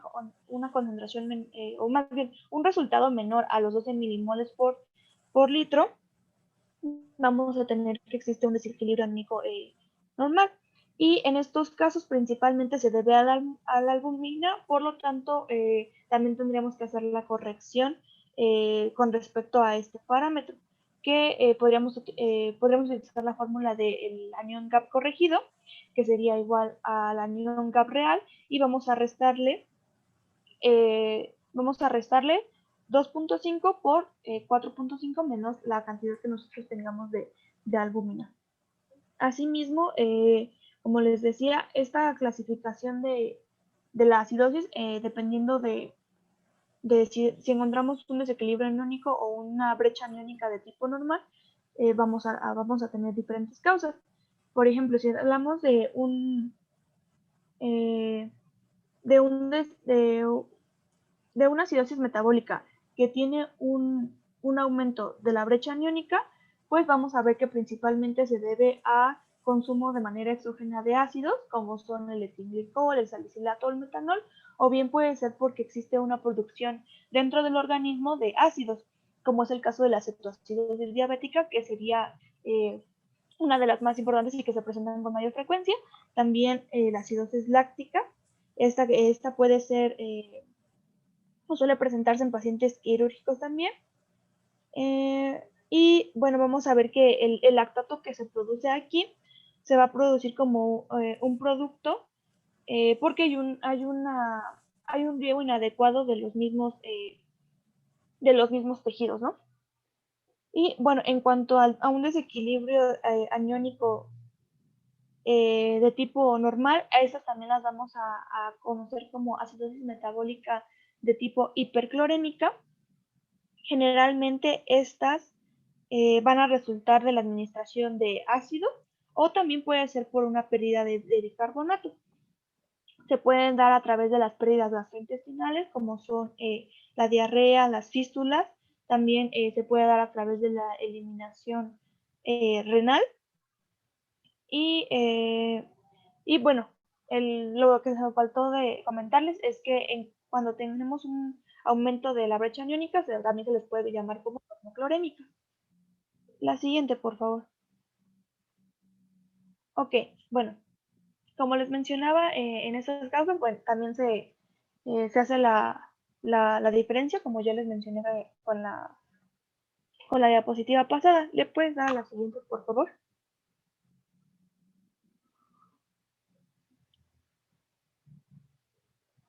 concentración, o más bien un resultado menor a los 12 milimoles por litro, vamos a tener que existe un desequilibrio anímico normal. Y en estos casos principalmente se debe a la albúmina, por lo tanto también tendríamos que hacer la corrección con respecto a este parámetro, que podríamos utilizar la fórmula del anión GAP corregido, que sería igual al anión GAP real, y vamos a restarle 2.5 por 4.5 menos la cantidad que nosotros tengamos de albúmina. Asimismo, como les decía, esta clasificación de la acidosis, dependiendo de si encontramos un desequilibrio aniónico o una brecha aniónica de tipo normal, vamos a tener diferentes causas. Por ejemplo, si hablamos de una acidosis metabólica que tiene un aumento de la brecha aniónica, pues vamos a ver que principalmente se debe a consumo de manera exógena de ácidos, como son el etilenglicol, el salicilato o el metanol, o bien puede ser porque existe una producción dentro del organismo de ácidos, como es el caso de la cetoacidosis diabética, que sería una de las más importantes y que se presentan con mayor frecuencia. También la acidosis láctica, esta puede ser suele presentarse en pacientes quirúrgicos también. Y bueno, vamos a ver que el lactato que se produce aquí se va a producir como un producto porque hay un riego inadecuado de los mismos tejidos, ¿no? Y bueno, en cuanto a un desequilibrio aniónico de tipo normal, a estas también las vamos a conocer como acidosis metabólica de tipo hiperclorémica. Generalmente estas van a resultar de la administración de ácido, o también puede ser por una pérdida de bicarbonato. Se pueden dar a través de las pérdidas gastrointestinales, como son la diarrea, las fístulas. También se puede dar a través de la eliminación renal. Y bueno, lo que se me faltó de comentarles es que cuando tenemos un aumento de la brecha aniónica, también se les puede llamar como clorémica. La siguiente, por favor. Ok, bueno, como les mencionaba, en estos casos, bueno, también se hace la diferencia, como ya les mencioné con la diapositiva pasada. ¿Le puedes dar a la siguiente, por favor?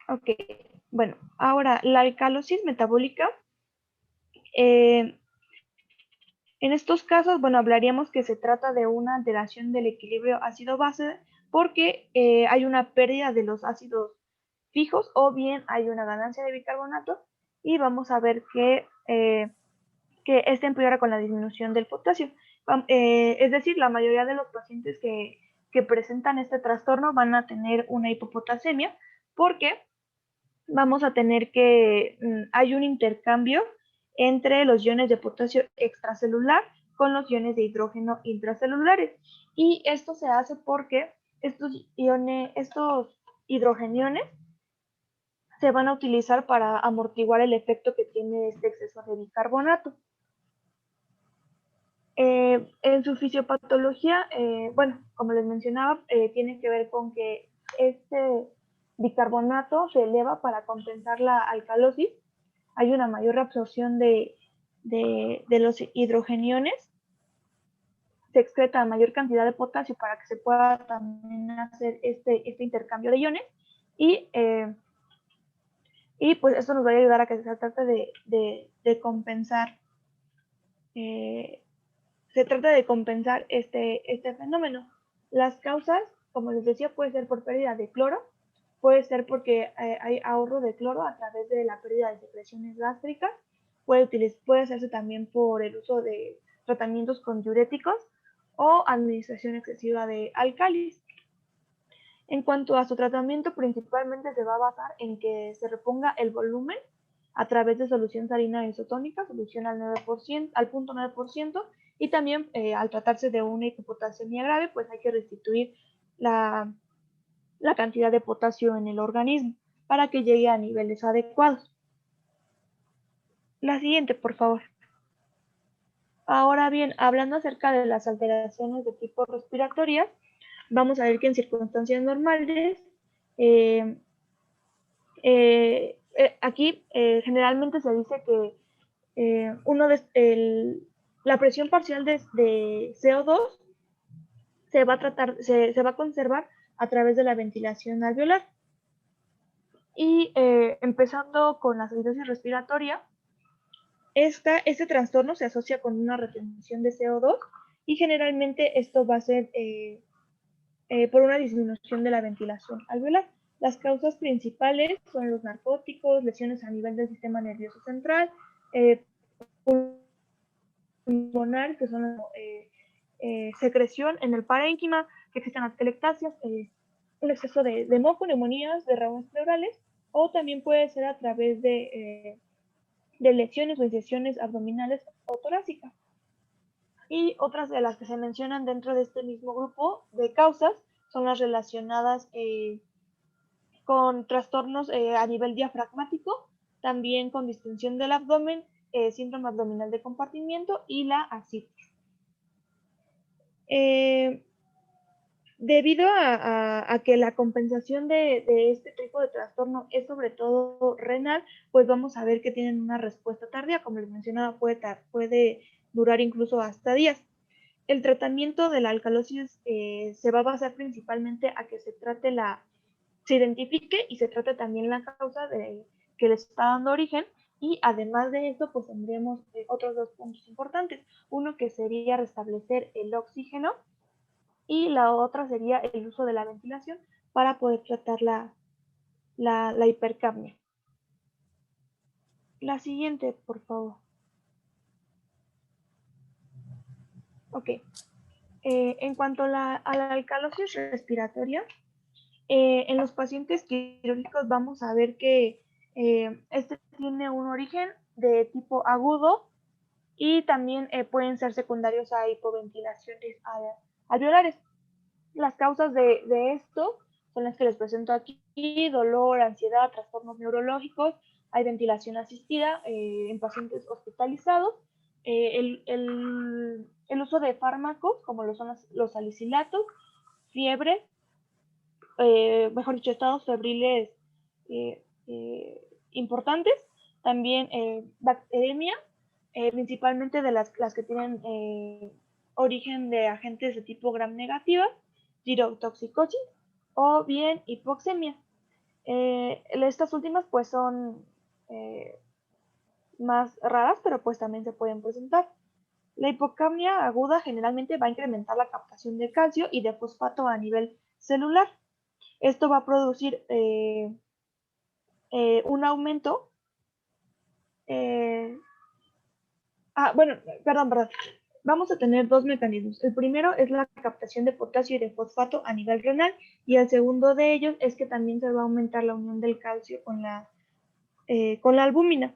Ok, bueno, ahora la alcalosis metabólica. En estos casos, bueno, hablaríamos que se trata de una alteración del equilibrio ácido-base, porque hay una pérdida de los ácidos fijos, o bien hay una ganancia de bicarbonato, y vamos a ver que esta empeora con la disminución del potasio. Es decir, la mayoría de los pacientes que presentan este trastorno van a tener una hipopotasemia, porque vamos a tener que hay un intercambio entre los iones de potasio extracelular con los iones de hidrógeno intracelulares, y esto se hace porque estos hidrogeniones se van a utilizar para amortiguar el efecto que tiene este exceso de bicarbonato. En su fisiopatología, bueno, como les mencionaba, tiene que ver con que este bicarbonato se eleva para compensar la alcalosis. Hay una mayor absorción de los hidrogeniones, se excreta mayor cantidad de potasio para que se pueda también hacer este intercambio de iones y pues esto nos va a ayudar a que se trate de compensar este fenómeno. Las causas, como les decía, puede ser por pérdida de cloro, puede ser porque hay ahorro de cloro a través de la pérdida de secreciones gástricas, puede hacerse también por el uso de tratamientos con diuréticos o administración excesiva de álcalis. En cuanto a su tratamiento, principalmente se va a basar en que se reponga el volumen a través de solución salina isotónica, solución al 9%, al 0.9%, y también al tratarse de una hipopotasemia grave, pues hay que restituir la cantidad de potasio en el organismo para que llegue a niveles adecuados. La siguiente, por favor. Ahora bien, hablando acerca de las alteraciones de tipo respiratorias, vamos a ver que en circunstancias normales, aquí generalmente se dice que la presión parcial de CO2 se va a conservar a través de la ventilación alveolar. Y empezando con la acidosis respiratoria, este trastorno se asocia con una retención de CO2 y generalmente esto va a ser por una disminución de la ventilación alveolar. Las causas principales son los narcóticos, lesiones a nivel del sistema nervioso central, pulmonar, que son secreción en el parénquima, que existen atelectasias, un exceso de moco, neumonías, derrames pleurales, o también puede ser a través de lesiones o incisiones abdominales o torácicas. Y otras de las que se mencionan dentro de este mismo grupo de causas son las relacionadas con trastornos a nivel diafragmático, también con distensión del abdomen, síndrome abdominal de compartimiento y la ascitis. Debido a que la compensación de este tipo de trastorno es sobre todo renal, pues vamos a ver que tienen una respuesta tardía, como les mencionaba, puede durar incluso hasta días. El tratamiento de la alcalosis se va a basar principalmente a que se identifique y se trate también la causa que les está dando origen, y además de esto pues tendremos otros dos puntos importantes, uno que sería restablecer el oxígeno y la otra sería el uso de la ventilación para poder tratar la hipercapnia. La siguiente, por favor. Ok. En cuanto a la alcalosis respiratoria, en los pacientes quirúrgicos vamos a ver que este tiene un origen de tipo agudo y también pueden ser secundarios a hipoventilaciones alveolares. Las causas de esto son las que les presento aquí: dolor, ansiedad, trastornos neurológicos, hay ventilación asistida en pacientes hospitalizados, el uso de fármacos como lo son los salicilatos, fiebre, mejor dicho, estados febriles importantes, también bacteremia, principalmente de las que tienen origen de agentes de tipo gram negativa, girotoxicosis o bien hipoxemia. Estas últimas pues son más raras, pero pues también se pueden presentar. La hipocapnia aguda generalmente va a incrementar la captación de calcio y de fosfato a nivel celular. Esto va a producir un aumento. Perdón. Vamos a tener dos mecanismos. El primero es la captación de potasio y de fosfato a nivel renal, y el segundo de ellos es que también se va a aumentar la unión del calcio con la albúmina.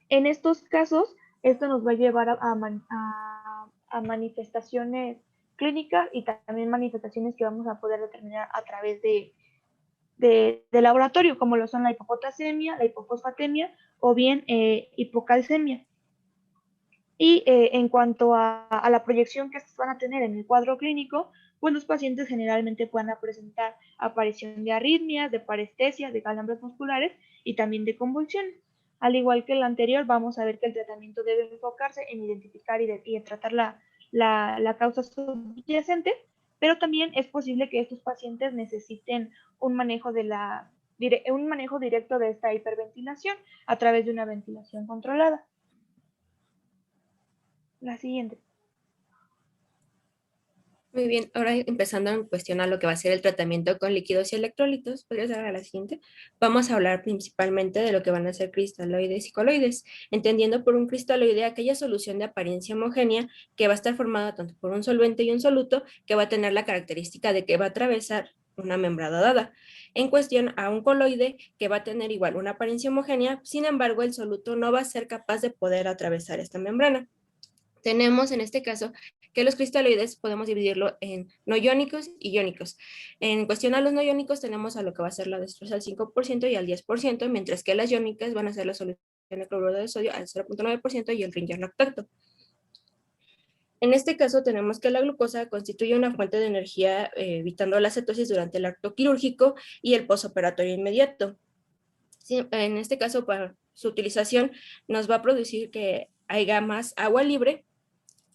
En estos casos, esto nos va a llevar a manifestaciones clínicas y también manifestaciones que vamos a poder determinar a través de laboratorio, como lo son la hipopotasemia, la hipofosfatemia o bien hipocalcemia. Y en cuanto a la proyección que van a tener en el cuadro clínico, pues los pacientes generalmente van a presentar aparición de arritmias, de parestesia, de calambres musculares y también de convulsiones. Al igual que el anterior, vamos a ver que el tratamiento debe enfocarse en identificar y en tratar la la causa subyacente, pero también es posible que estos pacientes necesiten un manejo un manejo directo de esta hiperventilación a través de una ventilación controlada. La siguiente. Muy bien, ahora empezando en cuestionar lo que va a ser el tratamiento con líquidos y electrolitos, podrías dar a la siguiente. Vamos a hablar principalmente de lo que van a ser cristaloides y coloides, entendiendo por un cristaloide aquella solución de apariencia homogénea que va a estar formada tanto por un solvente y un soluto, que va a tener la característica de que va a atravesar una membrana dada. En cuestión a un coloide que va a tener igual una apariencia homogénea, sin embargo el soluto no va a ser capaz de poder atravesar esta membrana. Tenemos en este caso que los cristaloides podemos dividirlo en no iónicos y iónicos. En cuestión a los no iónicos tenemos a lo que va a ser la dextrosa al 5% y al 10%, mientras que las iónicas van a ser la solución de cloruro de sodio al 0.9% y el riñón lactato. En este caso tenemos que la glucosa constituye una fuente de energía evitando la cetosis durante el acto quirúrgico y el posoperatorio inmediato. Sí, en este caso, para su utilización nos va a producir que haya más agua libre,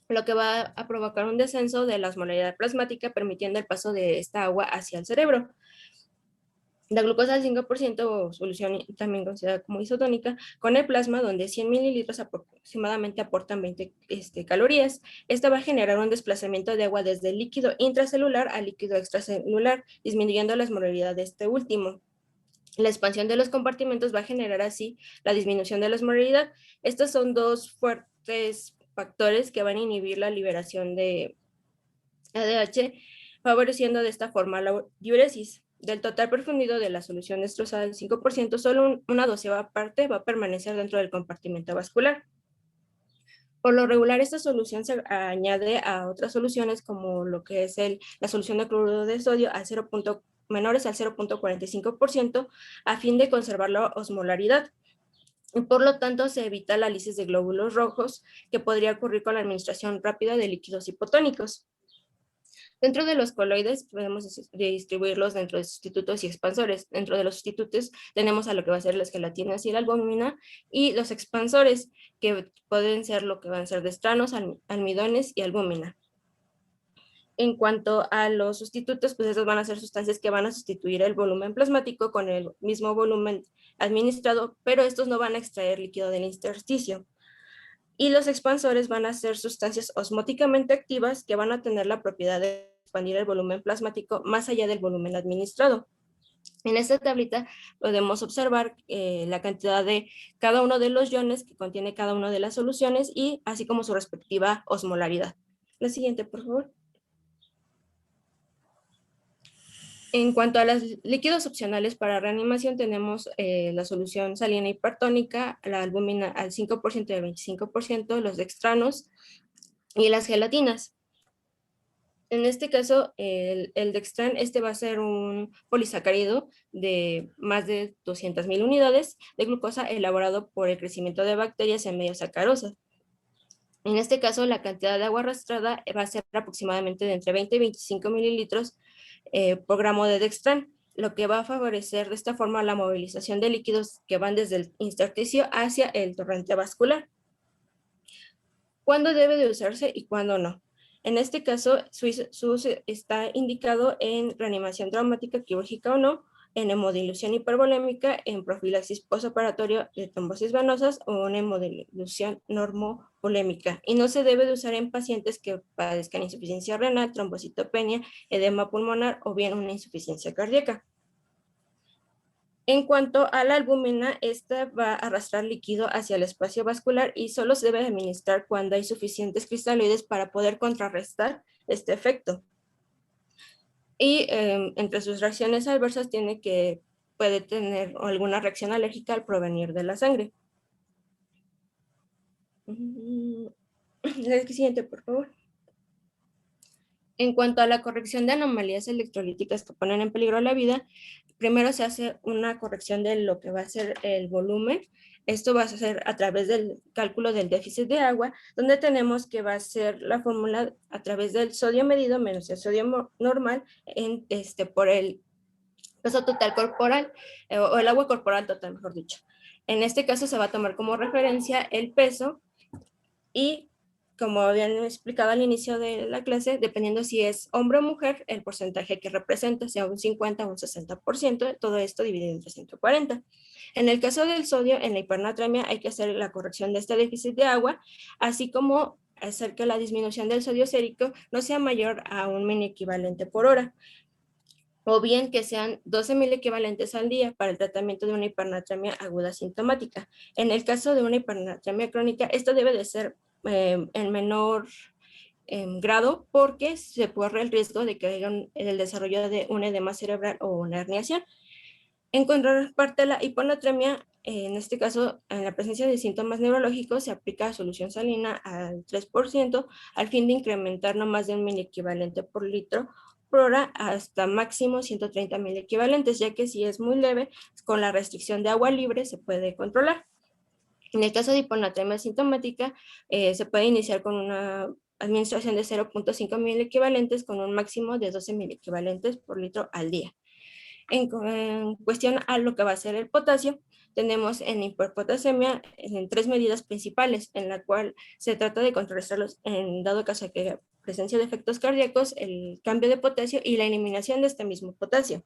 lo que va a provocar un descenso de la osmolaridad plasmática, permitiendo el paso de esta agua hacia el cerebro. La glucosa al 5%, solución también considerada como isotónica, con el plasma, donde 100 mililitros aproximadamente aportan 20 calorías. Esta va a generar un desplazamiento de agua desde el líquido intracelular al líquido extracelular, disminuyendo la osmolaridad de este último. La expansión de los compartimentos va a generar así la disminución de la osmolaridad. Estos son dos fuertes factores que van a inhibir la liberación de ADH, favoreciendo de esta forma la diuresis. Del total perfundido de la solución destrozada del 5%, solo una doceava parte va a permanecer dentro del compartimento vascular. Por lo regular, esta solución se añade a otras soluciones como lo que es la solución de cloruro de sodio a menores al 0.45% a fin de conservar la osmolaridad. Por lo tanto, se evita la lisis de glóbulos rojos que podría ocurrir con la administración rápida de líquidos hipotónicos. Dentro de los coloides podemos distribuirlos dentro de sustitutos y expansores. Dentro de los sustitutos tenemos a lo que va a ser las gelatinas y la albúmina, y los expansores, que pueden ser lo que van a ser dextranos, almidones y albúmina. En cuanto a los sustitutos, pues estos van a ser sustancias que van a sustituir el volumen plasmático con el mismo volumen administrado, pero estos no van a extraer líquido del intersticio. Y los expansores van a ser sustancias osmóticamente activas que van a tener la propiedad de expandir el volumen plasmático más allá del volumen administrado. En esta tablita podemos observar la cantidad de cada uno de los iones que contiene cada una de las soluciones y así como su respectiva osmolaridad. La siguiente, por favor. En cuanto a los líquidos opcionales para reanimación, tenemos la solución salina hipertónica, la albúmina al 5% y al 25%, los dextranos y las gelatinas. En este caso, el dextran, va a ser un polisacárido de más de 200,000 unidades de glucosa elaborado por el crecimiento de bacterias en medio sacarosa. En este caso, la cantidad de agua arrastrada va a ser aproximadamente de entre 20 y 25 mililitros por gramo de dextran, lo que va a favorecer de esta forma la movilización de líquidos que van desde el intersticio hacia el torrente vascular. ¿Cuándo debe de usarse y cuándo no? En este caso, su uso está indicado en reanimación traumática quirúrgica o no, en hemodilución hipervolémica, en profilaxis postoperatorio de trombosis venosas o en hemodilución normovolémica. Y no se debe de usar en pacientes que padezcan insuficiencia renal, trombocitopenia, edema pulmonar o bien una insuficiencia cardíaca. En cuanto a la albúmina, esta va a arrastrar líquido hacia el espacio vascular y solo se debe administrar cuando hay suficientes cristaloides para poder contrarrestar este efecto. Y entre sus reacciones adversas puede tener alguna reacción alérgica al provenir de la sangre. La siguiente, por favor. En cuanto a la corrección de anomalías electrolíticas que ponen en peligro la vida, primero se hace una corrección de lo que va a ser el volumen. Esto va a ser a través del cálculo del déficit de agua, donde tenemos que va a ser la fórmula a través del sodio medido menos el sodio normal por el peso total corporal, o el agua corporal total, mejor dicho. En este caso se va a tomar como referencia el peso y como habían explicado al inicio de la clase, dependiendo si es hombre o mujer, el porcentaje que representa, sea un 50 o un 60%, todo esto dividido entre 140. En el caso del sodio, en la hipernatremia hay que hacer la corrección de este déficit de agua, así como hacer que la disminución del sodio sérico no sea mayor a 1 miliequivalente por hora, o bien que sean 12 miliequivalentes al día para el tratamiento de una hipernatremia aguda sintomática. En el caso de una hipernatremia crónica, esto debe de ser en menor grado, porque se corre el riesgo de que haya el desarrollo de un edema cerebral o una herniación. En contraparte, la hiponatremia, en este caso, en la presencia de síntomas neurológicos, se aplica solución salina al 3% al fin de incrementar no más de 1 miliequivalente por litro por hora hasta máximo 130 miliequivalentes, ya que si es muy leve, con la restricción de agua libre se puede controlar. En el caso de hiponatremia sintomática, se puede iniciar con una administración de 0.5 miliequivalentes con un máximo de 12 miliequivalentes por litro al día. En cuestión a lo que va a ser el potasio, tenemos en hiperpotasemia en 3 medidas principales, en la cual se trata de contrarrestarlos en dado caso de que haya presencia de efectos cardíacos, el cambio de potasio y la eliminación de este mismo potasio,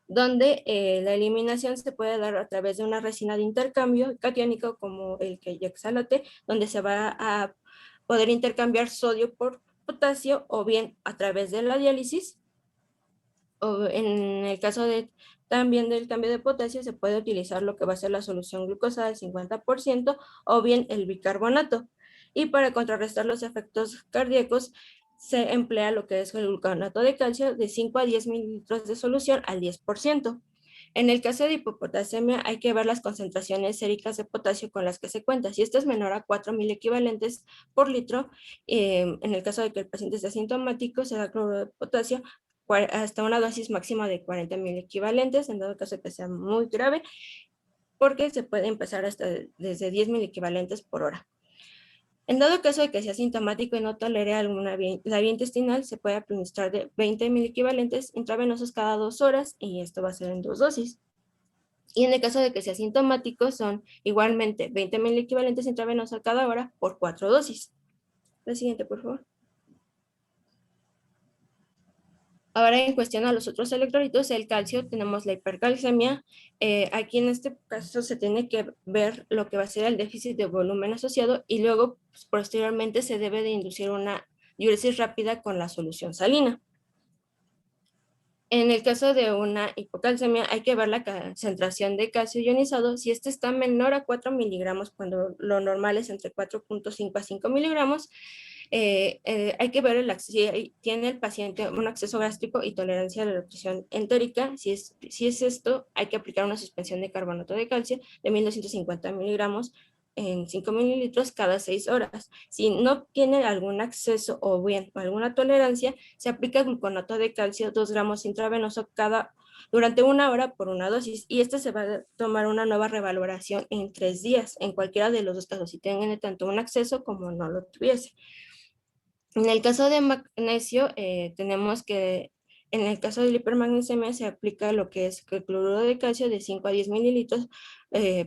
donde la eliminación se puede dar a través de una resina de intercambio catiónico como el queyexalate, donde se va a poder intercambiar sodio por potasio, o bien a través de la diálisis, o en el caso también del cambio de potasio se puede utilizar lo que va a ser la solución glucosada del 50% o bien el bicarbonato. Y para contrarrestar los efectos cardíacos se emplea lo que es el gluconato de calcio de 5 a 10 mililitros de solución al 10%. En el caso de hipopotasemia hay que ver las concentraciones séricas de potasio con las que se cuenta. Si esto es menor a 4 miliequivalentes por litro, en el caso de que el paciente sea asintomático, se da cloruro de potasio hasta una dosis máxima de 40 miliequivalentes, en dado caso de que sea muy grave, porque se puede empezar hasta desde 10 miliequivalentes por hora. En dado caso de que sea sintomático y no tolere la vía intestinal, se puede administrar de 20 miliequivalentes intravenosos cada 2 horas, y esto va a ser en 2 dosis. Y en el caso de que sea sintomático, son igualmente 20 miliequivalentes intravenosos cada hora por 4 dosis. La siguiente, por favor. Ahora, en cuestión a los otros electrolitos, el calcio, tenemos la hipercalcemia. Aquí en este caso se tiene que ver lo que va a ser el déficit de volumen asociado, y luego pues, posteriormente se debe de inducir una diuresis rápida con la solución salina. En el caso de una hipocalcemia hay que ver la concentración de calcio ionizado. Si este está menor a 4 miligramos, cuando lo normal es entre 4.5 a 5 miligramos, hay que ver si tiene el paciente un acceso gástrico y tolerancia a la nutrición entérica. Si es esto, hay que aplicar una suspensión de carbonato de calcio de 1250 miligramos en 5 mililitros cada 6 horas. Si no tiene algún acceso o bien alguna tolerancia, se aplica gluconato de calcio 2 gramos intravenoso durante 1 hora por una dosis, y este se va a tomar una nueva revaloración en 3 días, en cualquiera de los dos casos, si tiene tanto un acceso como no lo tuviese. En el caso de magnesio, tenemos que, en el caso de la hipermagnesemia, se aplica lo que es el cloruro de calcio de 5 a 10 mililitros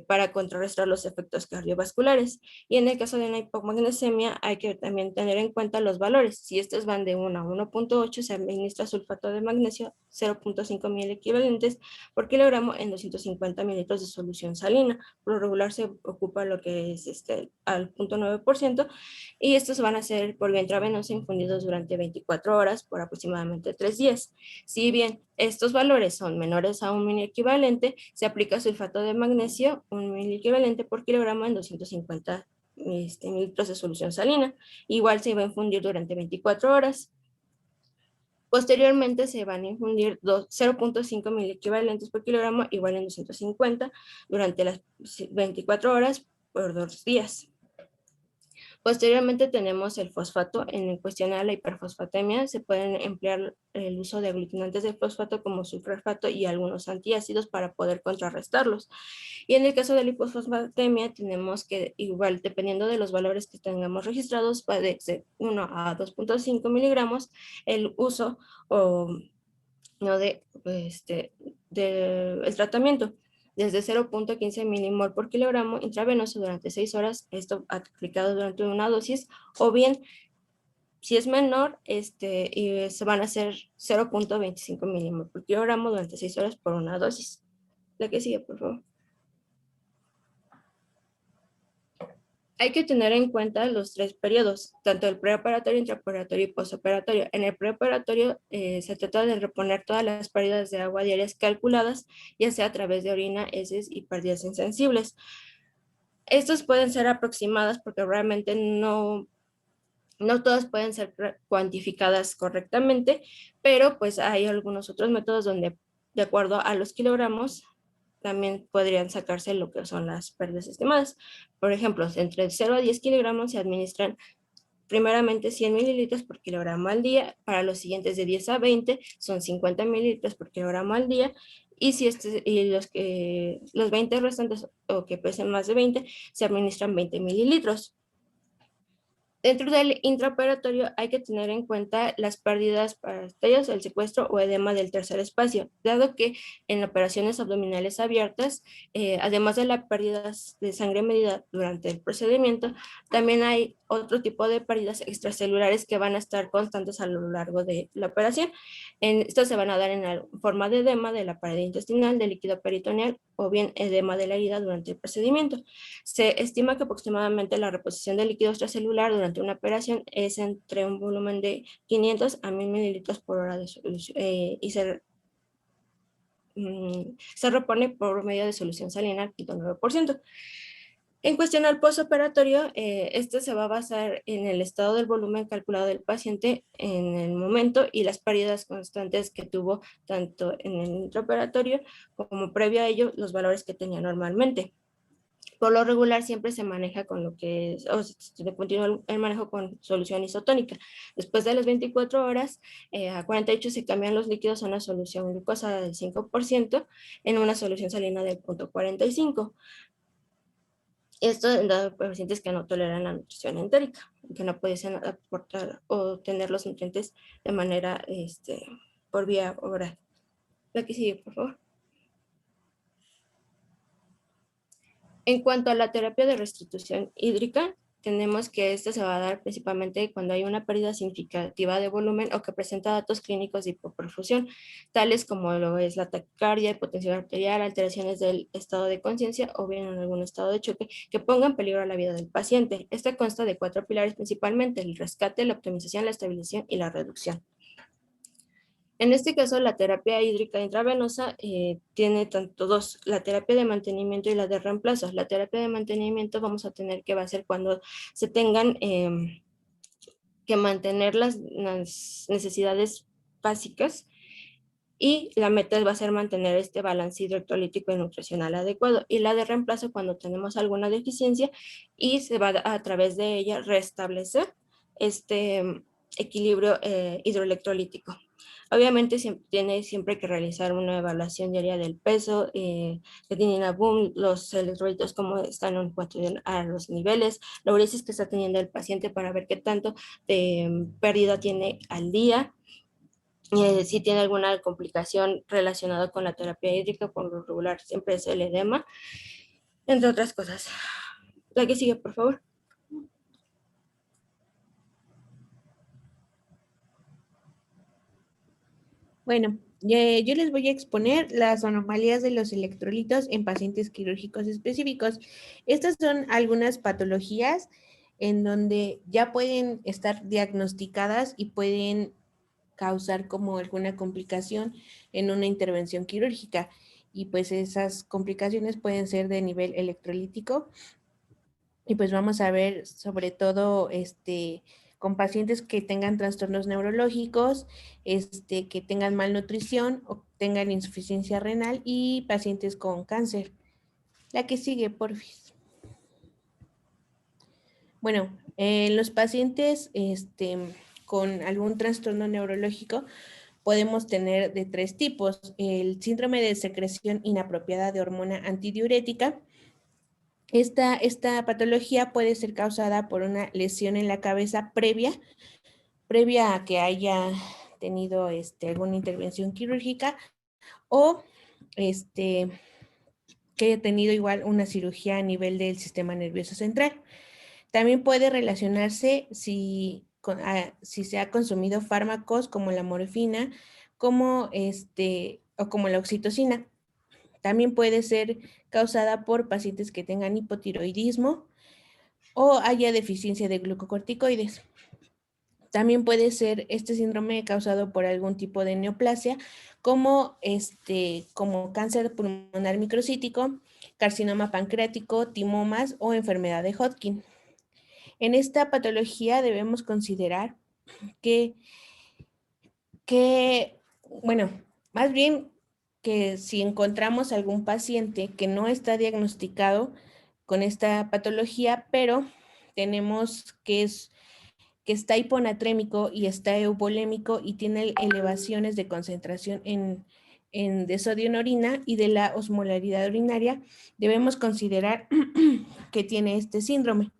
para contrarrestar los efectos cardiovasculares. Y en el caso de una hipomagnesemia, hay que también tener en cuenta los valores. Si estos van de 1 a 1.8, se administra sulfato de magnesio 0.5 mil equivalentes por kilogramo en 250 mililitros de solución salina. Por lo regular se ocupa lo que es al 0.9%, y estos van a ser por vía intravenosa infundidos durante 24 horas por aproximadamente 3 días. Si bien estos valores son menores a 1 miliequivalente, se aplica sulfato de magnesio 1 miliequivalente por kilogramo en 250 mililitros de solución salina. Igual se va a infundir durante 24 horas. Posteriormente se van a infundir 0.5 miliequivalentes por kilogramo, igual en 250, durante las 24 horas por 2 días. Posteriormente tenemos el fosfato. En cuestión a la hiperfosfatemia, se pueden emplear el uso de aglutinantes de fosfato como sulforato y algunos antiácidos para poder contrarrestarlos. Y en el caso de la hipofosfatemia, tenemos que, igual, dependiendo de los valores que tengamos registrados, va de 1 a 2.5 miligramos el uso o no el tratamiento. desde 0.15 milimol por kilogramo intravenoso durante 6 horas, esto aplicado durante una dosis, o bien, si es menor, y se van a hacer 0.25 milimol por kilogramo durante 6 horas por una dosis. La que sigue, por favor. Hay que tener en cuenta los 3 periodos, tanto el preoperatorio, intraoperatorio y postoperatorio. En el preoperatorio se trata de reponer todas las pérdidas de agua diarias calculadas, ya sea a través de orina, heces y pérdidas insensibles. Estos pueden ser aproximadas porque realmente no todas pueden ser cuantificadas correctamente, pero pues hay algunos otros métodos donde, de acuerdo a los kilogramos, también podrían sacarse lo que son las pérdidas estimadas. Por ejemplo, entre 0 a 10 kilogramos se administran primeramente 100 mililitros por kilogramo al día, para los siguientes de 10 a 20 son 50 mililitros por kilogramo al día, y si los 20 restantes o que pesen más de 20 se administran 20 mililitros. Dentro del intraoperatorio hay que tener en cuenta las pérdidas para estallos, el secuestro o edema del tercer espacio, dado que en operaciones abdominales abiertas, además de las pérdidas de sangre medida durante el procedimiento, también hay otro tipo de pérdidas extracelulares que van a estar constantes a lo largo de la operación. Estos se van a dar en la forma de edema de la pared intestinal, de líquido peritoneal o bien edema de la herida durante el procedimiento. Se estima que aproximadamente la reposición de líquido extracelular durante una operación es entre un volumen de 500 a 1000 mililitros por hora de solución, y se repone por medio de solución salina al 0.9%. En cuestión al postoperatorio, este se va a basar en el estado del volumen calculado del paciente en el momento y las pérdidas constantes que tuvo tanto en el intraoperatorio como previo a ello los valores que tenía normalmente. Por lo regular siempre se maneja con lo que es, o se continúa el manejo con solución isotónica. Después de las 24 horas, a 48 se cambian los líquidos a una solución glucosa del 5% en una solución salina del 0.45. Esto en pacientes que no toleran la nutrición entérica, que no pueden aportar o tener los nutrientes de manera por vía oral. La que sigue, por favor. En cuanto a la terapia de restitución hídrica, tenemos que esta se va a dar principalmente cuando hay una pérdida significativa de volumen o que presenta datos clínicos de hipoperfusión, tales como lo es la taquicardia, hipotensión arterial, alteraciones del estado de conciencia o bien en algún estado de choque que ponga en peligro la vida del paciente. Esta consta de 4 pilares principalmente: el rescate, la optimización, la estabilización y la reducción. En este caso, la terapia hídrica intravenosa tiene tanto dos, la terapia de mantenimiento y la de reemplazo. La terapia de mantenimiento vamos a tener que va a ser cuando se tengan que mantener las necesidades básicas, y la meta va a ser mantener este balance hidroelectrolítico y nutricional adecuado. Y la de reemplazo cuando tenemos alguna deficiencia y se va a través de ella restablecer este equilibrio hidroelectrolítico. Obviamente tiene siempre que realizar una evaluación diaria del peso, creatinina, boom, los electrolitos, cómo están a los niveles, la uresis que está teniendo el paciente para ver qué tanto de pérdida tiene al día. Si tiene alguna complicación relacionada con la terapia hídrica, por lo regular siempre es el edema, entre otras cosas. La que sigue, por favor. Bueno, yo les voy a exponer las anomalías de los electrolitos en pacientes quirúrgicos específicos. Estas son algunas patologías en donde ya pueden estar diagnosticadas y pueden causar como alguna complicación en una intervención quirúrgica. Y pues esas complicaciones pueden ser de nivel electrolítico. Y pues vamos a ver sobre todo con pacientes que tengan trastornos neurológicos, que tengan malnutrición o tengan insuficiencia renal, y pacientes con cáncer. La que sigue, porfis. Bueno, en los pacientes con algún trastorno neurológico podemos tener de 3 tipos: el síndrome de secreción inapropiada de hormona antidiurética. Esta patología puede ser causada por una lesión en la cabeza previa a que haya tenido alguna intervención quirúrgica, o que haya tenido igual una cirugía a nivel del sistema nervioso central. También puede relacionarse si se ha consumido fármacos como la morfina, o como la oxitocina. También puede ser causada por pacientes que tengan hipotiroidismo o haya deficiencia de glucocorticoides. También puede ser este síndrome causado por algún tipo de neoplasia, como cáncer pulmonar microcítico, carcinoma pancreático, timomas o enfermedad de Hodgkin. En esta patología debemos considerar bueno, más bien que si encontramos algún paciente que no está diagnosticado con esta patología, pero tenemos que está hiponatrémico y está eubolémico y tiene elevaciones de concentración de sodio en orina y de la osmolaridad urinaria, debemos considerar que tiene este síndrome.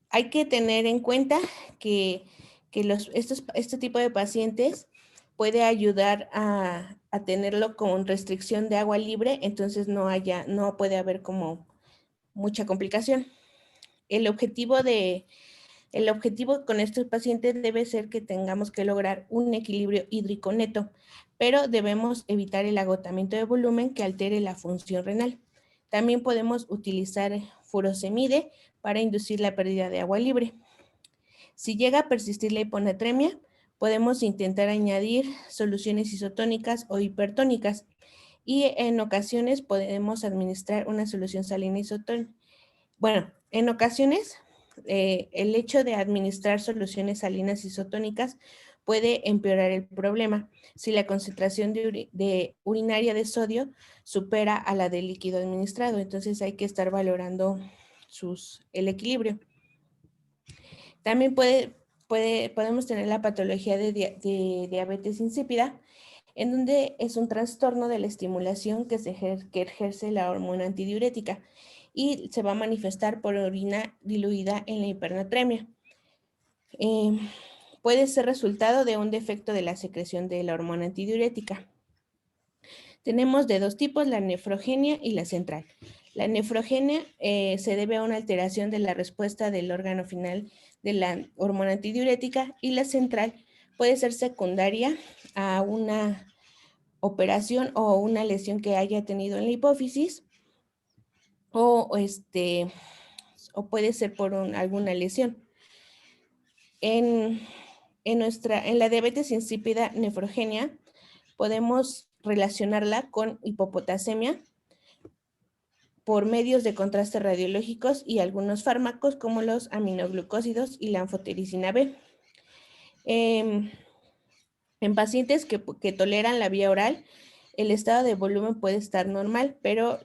Hay que tener en cuenta que este tipo de pacientes puede ayudar a tenerlo con restricción de agua libre, entonces no puede haber como mucha complicación. El objetivo con estos pacientes debe ser que tengamos que lograr un equilibrio hídrico neto, pero debemos evitar el agotamiento de volumen que altere la función renal. También podemos utilizar furosemide para inducir la pérdida de agua libre. Si llega a persistir la hiponatremia, podemos intentar añadir soluciones isotónicas o hipertónicas y en ocasiones podemos administrar una solución salina isotónica. Bueno, en ocasiones el hecho de administrar soluciones salinas isotónicas puede empeorar el problema si la concentración de urinaria de sodio supera a la del líquido administrado. Entonces hay que estar valorando el equilibrio. También podemos tener la patología de diabetes insípida, en donde es un trastorno de la estimulación que ejerce la hormona antidiurética y se va a manifestar por orina diluida en la hipernatremia. Puede ser resultado de un defecto de la secreción de la hormona antidiurética. Tenemos de dos tipos, la nefrogenia y la central. La nefrogenia se debe a una alteración de la respuesta del órgano final de la hormona antidiurética y la central puede ser secundaria a una operación o una lesión que haya tenido en la hipófisis o puede ser por alguna lesión. En la diabetes insípida nefrogenia podemos relacionarla con hipopotasemia por medios de contraste radiológicos y algunos fármacos como los aminoglucósidos y la anfotericina B. En pacientes que toleran la vía oral, el estado de volumen puede estar normal, pero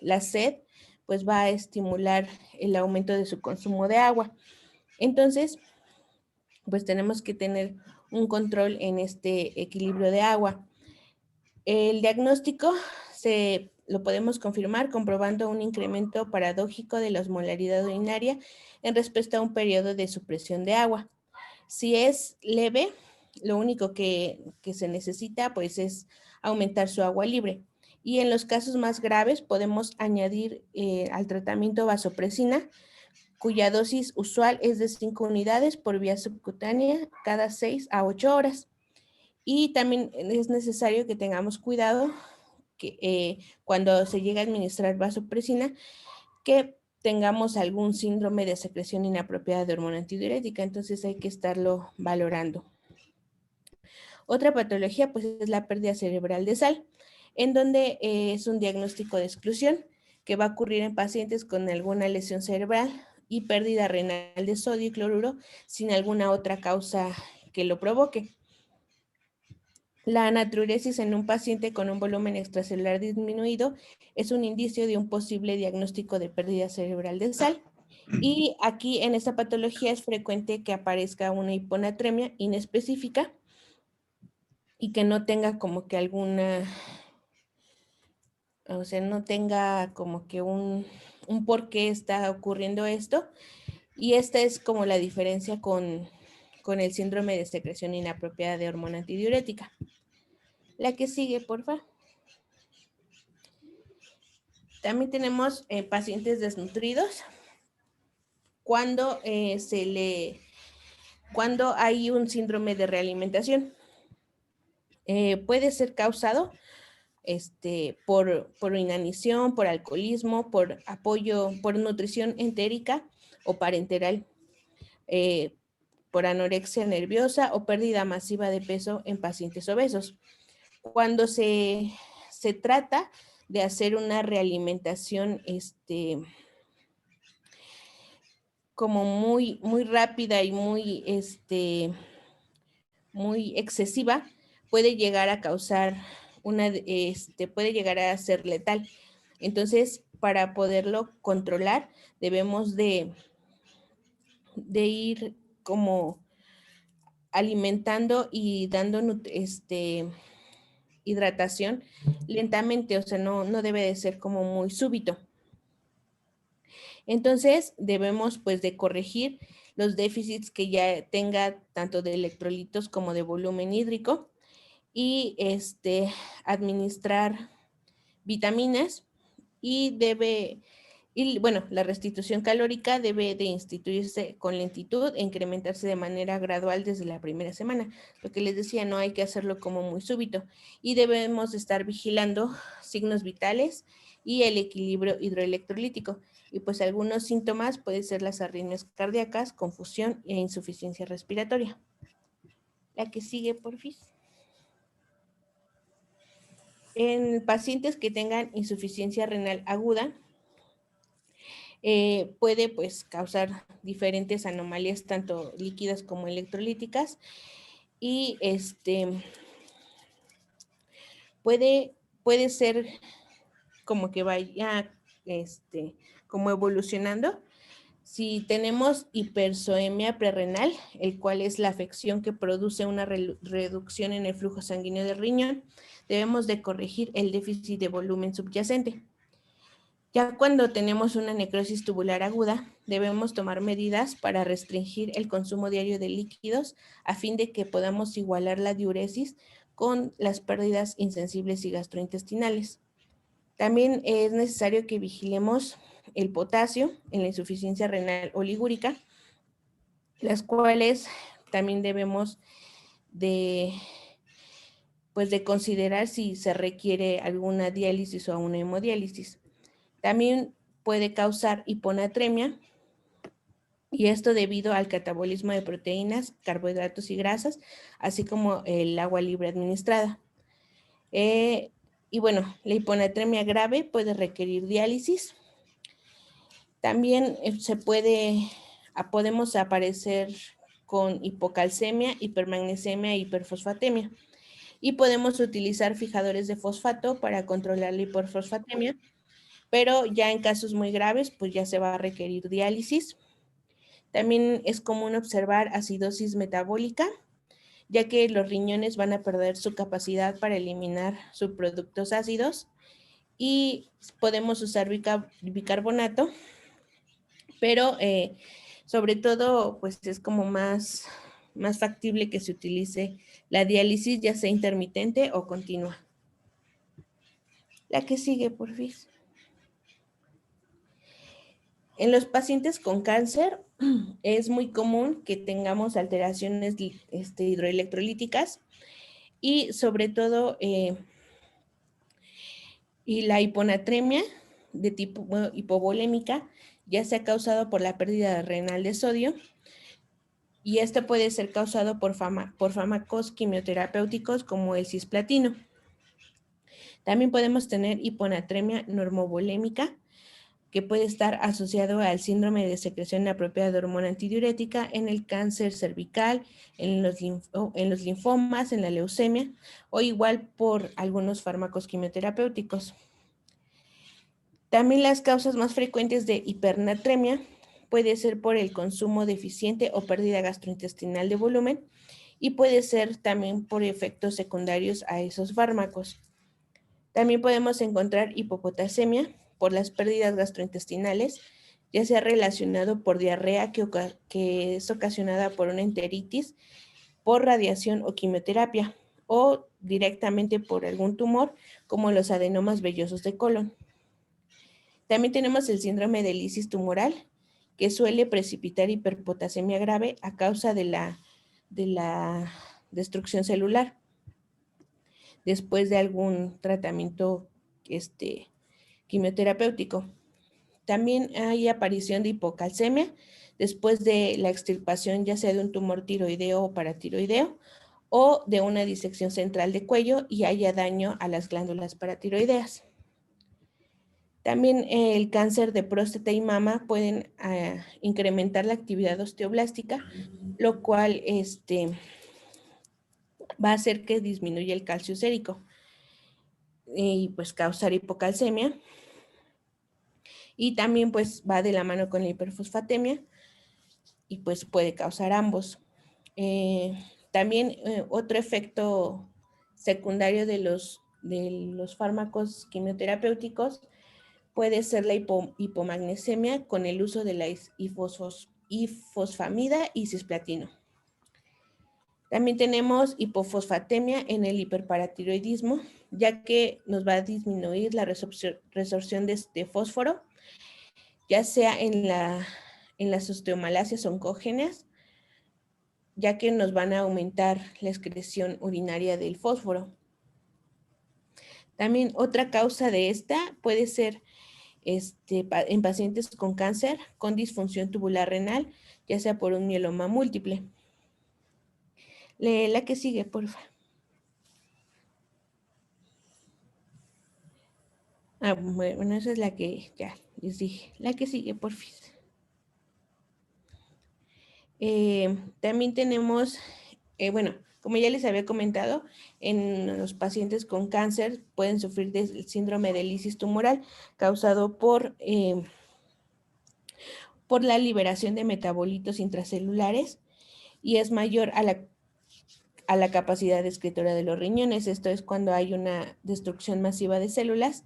la sed pues va a estimular el aumento de su consumo de agua. Entonces, pues tenemos que tener un control en este equilibrio de agua. El diagnóstico lo podemos confirmar comprobando un incremento paradójico de la osmolaridad urinaria en respuesta a un periodo de supresión de agua. Si es leve, lo único que se necesita pues es aumentar su agua libre. Y en los casos más graves podemos añadir al tratamiento vasopresina, cuya dosis usual es de 5 unidades por vía subcutánea cada 6 a 8 horas. Y también es necesario que tengamos cuidado que cuando se llega a administrar vasopresina, que tengamos algún síndrome de secreción inapropiada de hormona antidiurética, entonces hay que estarlo valorando. Otra patología pues es la pérdida cerebral de sal, en donde es un diagnóstico de exclusión que va a ocurrir en pacientes con alguna lesión cerebral y pérdida renal de sodio y cloruro sin alguna otra causa que lo provoque. La natriuresis en un paciente con un volumen extracelular disminuido es un indicio de un posible diagnóstico de pérdida cerebral de sal. Y aquí en esta patología es frecuente que aparezca una hiponatremia inespecífica y que no tenga como que no tenga como que un por qué está ocurriendo esto. Y esta es como la diferencia con el síndrome de secreción inapropiada de hormona antidiurética. La que sigue, por favor. También tenemos pacientes desnutridos cuando cuando hay un síndrome de realimentación. Puede ser causado por inanición, por alcoholismo, por apoyo, por nutrición entérica o parenteral, por anorexia nerviosa o pérdida masiva de peso en pacientes obesos. Cuando se trata de hacer una realimentación como muy, muy rápida y muy, muy excesiva, puede llegar a causar puede llegar a ser letal. Entonces, para poderlo controlar, debemos de ir como alimentando y dando hidratación lentamente, o sea, no debe de ser como muy súbito. Entonces, debemos pues de corregir los déficits que ya tenga tanto de electrolitos como de volumen hídrico y administrar vitaminas y bueno, la restitución calórica debe de instituirse con lentitud e incrementarse de manera gradual desde la primera semana. Lo que les decía, no hay que hacerlo como muy súbito y debemos estar vigilando signos vitales y el equilibrio hidroelectrolítico. Y pues algunos síntomas pueden ser las arritmias cardíacas, confusión e insuficiencia respiratoria. La que sigue, porfis. En pacientes que tengan insuficiencia renal aguda, puede pues causar diferentes anomalías, tanto líquidas como electrolíticas, y puede ser como que vaya como evolucionando. Si tenemos hipersoemia prerrenal, el cual es la afección que produce una reducción en el flujo sanguíneo del riñón, debemos de corregir el déficit de volumen subyacente. Ya cuando tenemos una necrosis tubular aguda, debemos tomar medidas para restringir el consumo diario de líquidos a fin de que podamos igualar la diuresis con las pérdidas insensibles y gastrointestinales. También es necesario que vigilemos el potasio en la insuficiencia renal oligúrica, las cuales también debemos de considerar si se requiere alguna diálisis o una hemodiálisis. También puede causar hiponatremia, y esto debido al catabolismo de proteínas, carbohidratos y grasas, así como el agua libre administrada. Y bueno, la hiponatremia grave puede requerir diálisis. También podemos aparecer con hipocalcemia, hipermagnesemia e hiperfosfatemia. Y podemos utilizar fijadores de fosfato para controlar la hiperfosfatemia, pero ya en casos muy graves, pues ya se va a requerir diálisis. También es común observar acidosis metabólica, ya que los riñones van a perder su capacidad para eliminar subproductos ácidos, y podemos usar bicarbonato, pero sobre todo, pues es como más factible que se utilice la diálisis, ya sea intermitente o continua. La que sigue, por fin. En los pacientes con cáncer es muy común que tengamos alteraciones hidroelectrolíticas y sobre todo y la hiponatremia de tipo hipovolémica, ya sea causado por la pérdida renal de sodio, y esto puede ser causado por fármacos quimioterapéuticos como el cisplatino. También podemos tener hiponatremia normovolémica, que puede estar asociado al síndrome de secreción inapropiada de hormona antidiurética en el cáncer cervical, en los linfomas, en la leucemia, o igual por algunos fármacos quimioterapéuticos. También las causas más frecuentes de hipernatremia puede ser por el consumo deficiente o pérdida gastrointestinal de volumen, y puede ser también por efectos secundarios a esos fármacos. También podemos encontrar hipopotasemia por las pérdidas gastrointestinales, ya sea relacionado por diarrea que es ocasionada por una enteritis, por radiación o quimioterapia, o directamente por algún tumor como los adenomas vellosos de colon. También tenemos el síndrome de lisis tumoral, que suele precipitar hiperpotasemia grave a causa de la destrucción celular después de algún tratamiento quimioterapéutico. También hay aparición de hipocalcemia después de la extirpación ya sea de un tumor tiroideo o paratiroideo o de una disección central de cuello y haya daño a las glándulas paratiroideas. También el cáncer de próstata y mama pueden incrementar la actividad osteoblástica, lo cual va a hacer que disminuya el calcio sérico y pues causar hipocalcemia. Y también pues va de la mano con la hiperfosfatemia y pues puede causar ambos. También otro efecto secundario de los fármacos quimioterapéuticos puede ser la hipomagnesemia con el uso de la ifosfamida y cisplatino. También tenemos hipofosfatemia en el hiperparatiroidismo, ya que nos va a disminuir la resorción de fósforo, ya sea en las osteomalasias oncogéneas, ya que nos van a aumentar la excreción urinaria del fósforo. También otra causa de esta puede ser en pacientes con cáncer, con disfunción tubular renal, ya sea por un mieloma múltiple. La que sigue, por favor. Bueno, esa es la que ya les dije. La que sigue, por fin. También tenemos, bueno, como ya les había comentado, en los pacientes con cáncer pueden sufrir del síndrome de lisis tumoral causado por la liberación de metabolitos intracelulares y es mayor a la capacidad excretora de los riñones. Esto es cuando hay una destrucción masiva de células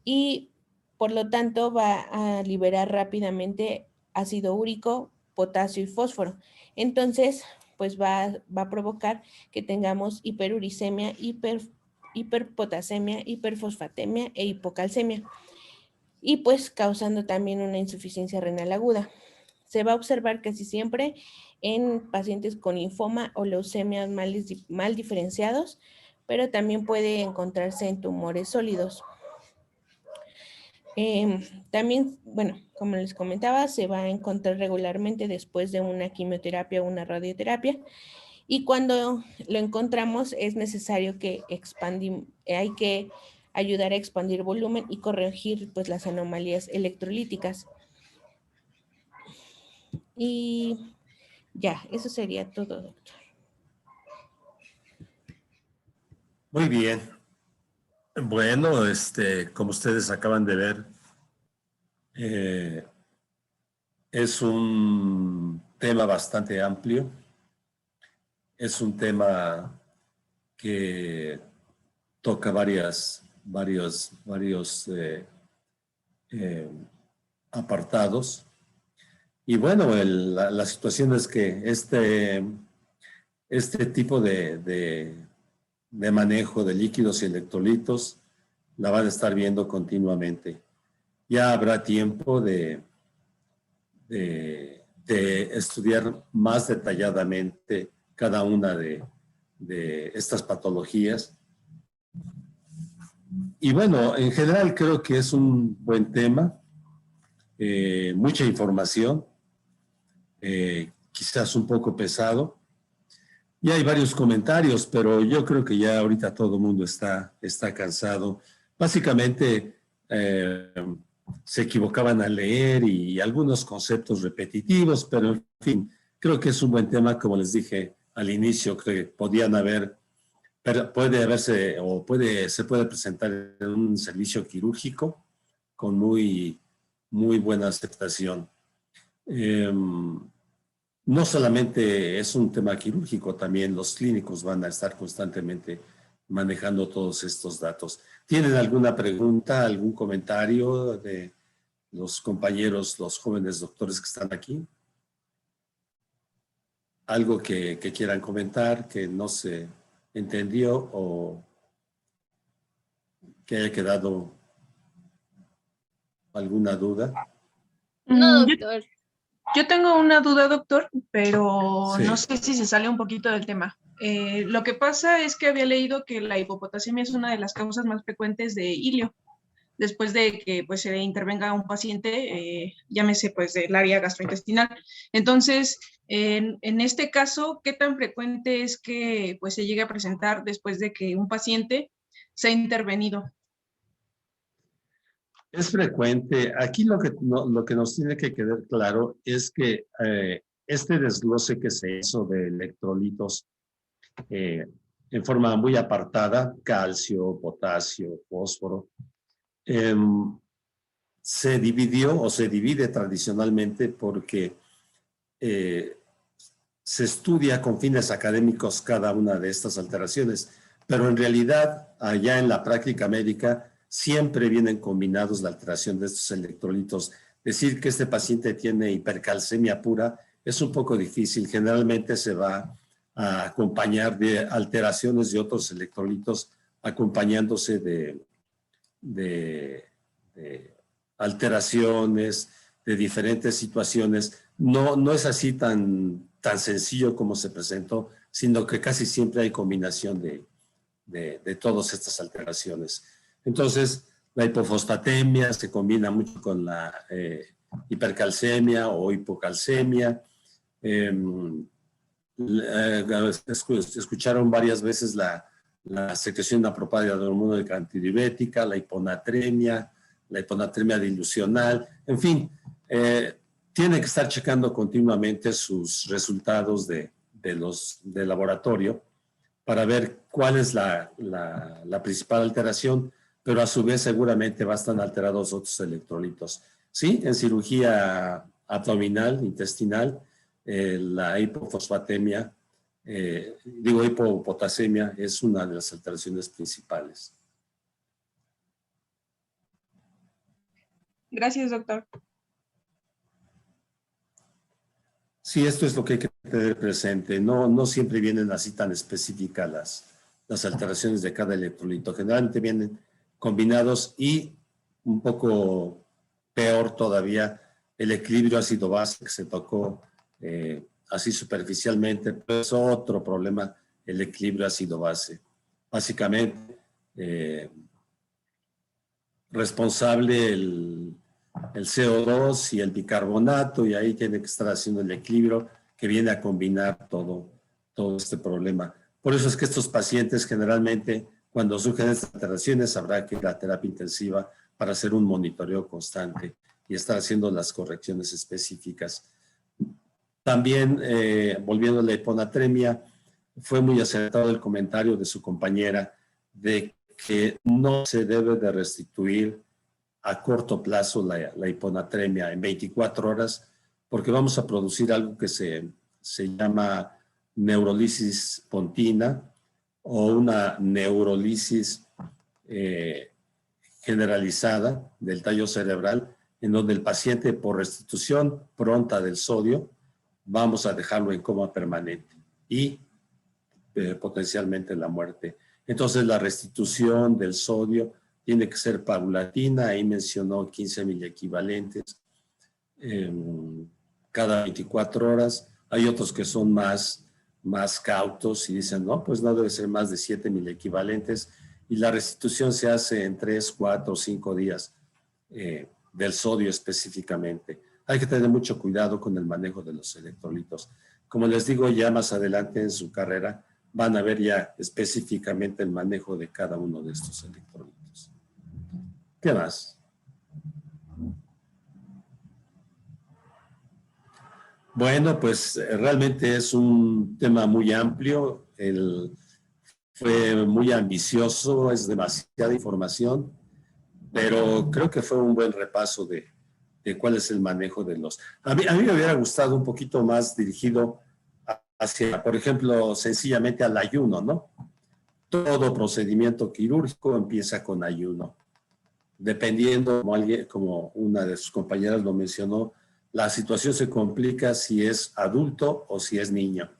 y por lo tanto va a liberar rápidamente ácido úrico, potasio y fósforo. Entonces, pues va a provocar que tengamos hiperuricemia, hiperpotasemia, hiperfosfatemia e hipocalcemia. Y pues causando también una insuficiencia renal aguda. Se va a observar casi siempre en pacientes con linfoma o leucemias mal diferenciados, pero también puede encontrarse en tumores sólidos. También, bueno, como les comentaba, se va a encontrar regularmente después de una quimioterapia o una radioterapia. Y cuando lo encontramos es necesario que hay que ayudar a expandir volumen y corregir pues las anomalías electrolíticas. Y ya, eso sería todo, doctor. Muy bien. Bueno, como ustedes acaban de ver, es un tema bastante amplio. Es un tema que toca varios apartados. Y bueno, la situación es que este tipo de manejo de líquidos y electrolitos la van a estar viendo continuamente. Ya habrá tiempo de estudiar más detalladamente cada una de estas patologías. Y bueno, en general creo que es un buen tema, mucha información, quizás un poco pesado. Y hay varios comentarios, pero yo creo que ya ahorita todo el mundo está cansado. Básicamente se equivocaban al leer y algunos conceptos repetitivos, pero en fin, creo que es un buen tema, como les dije al inicio, que podían haber, pero se puede presentar en un servicio quirúrgico con muy buena aceptación. No solamente es un tema quirúrgico, también los clínicos van a estar constantemente manejando todos estos datos. ¿Tienen alguna pregunta, algún comentario de los compañeros, los jóvenes doctores que están aquí? ¿Algo que quieran comentar, que no se entendió o que haya quedado alguna duda? No, Yo, doctor. yo tengo una duda, doctor, pero Sí. no sé si se sale un poquito del tema. Lo que pasa es que había leído que la hipopotasemia es una de las causas más frecuentes de ilio, después de que pues, se intervenga a un paciente, llámese pues del área gastrointestinal. Entonces, en este caso, ¿qué tan frecuente es que pues, se llegue a presentar después de que un paciente se ha intervenido? Es frecuente. Aquí lo que nos tiene que quedar claro es que este desglose que se hizo de electrolitos en forma muy apartada, calcio, potasio, fósforo, se dividió o se divide tradicionalmente porque se estudia con fines académicos cada una de estas alteraciones, pero en realidad allá en la práctica médica siempre vienen combinados la alteración de estos electrolitos. Decir que este paciente tiene hipercalcemia pura es un poco difícil. Generalmente se va a acompañar de alteraciones de otros electrolitos, acompañándose de alteraciones, de diferentes situaciones. No es así tan sencillo como se presentó, sino que casi siempre hay combinación de todas estas alteraciones. Entonces, la hipofosfatemia se combina mucho con la hipercalcemia o hipocalcemia. Escucharon varias veces la secreción inapropiada de hormona antidiurética, la hiponatremia dilucional, en fin, tiene que estar checando continuamente sus resultados de laboratorio para ver cuál es la principal alteración, pero a su vez seguramente va a estar alterados otros electrolitos. Sí, en cirugía abdominal, intestinal, la hipofosfatemia, hipopotasemia es una de las alteraciones principales. Gracias, doctor. Sí, esto es lo que hay que tener presente. No siempre vienen así tan específicas las alteraciones de cada electrolito. Generalmente vienen combinados y un poco peor todavía el equilibrio ácido-base que se tocó así superficialmente, pero es otro problema, el equilibrio ácido-base. Básicamente, responsable el CO2 y el bicarbonato, y ahí tiene que estar haciendo el equilibrio que viene a combinar todo este problema. Por eso es que estos pacientes generalmente, cuando surgen estas alteraciones, habrá que ir a terapia intensiva para hacer un monitoreo constante y estar haciendo las correcciones específicas. También, volviendo a la hiponatremia, fue muy acertado el comentario de su compañera de que no se debe de restituir a corto plazo la hiponatremia en 24 horas, porque vamos a producir algo que se llama neurolisis pontina o una neurolisis generalizada del tallo cerebral, en donde el paciente, por restitución pronta del sodio, vamos a dejarlo en coma permanente y potencialmente la muerte. Entonces, la restitución del sodio tiene que ser paulatina. Ahí mencionó 15 miliequivalentes cada 24 horas. Hay otros que son más cautos y dicen, no, pues no debe ser más de 7 miliequivalentes. Y la restitución se hace en 3, 4 o 5 días del sodio específicamente. Hay que tener mucho cuidado con el manejo de los electrolitos. Como les digo, ya más adelante en su carrera van a ver ya específicamente el manejo de cada uno de estos electrolitos. ¿Qué más? Bueno, pues realmente es un tema muy amplio. Fue muy ambicioso, es demasiada información, pero creo que fue un buen repaso de cuál es el manejo de los... A mí me hubiera gustado un poquito más dirigido hacia, por ejemplo, sencillamente al ayuno, ¿no? Todo procedimiento quirúrgico empieza con ayuno. Dependiendo, como una de sus compañeras lo mencionó, la situación se complica si es adulto o si es niño.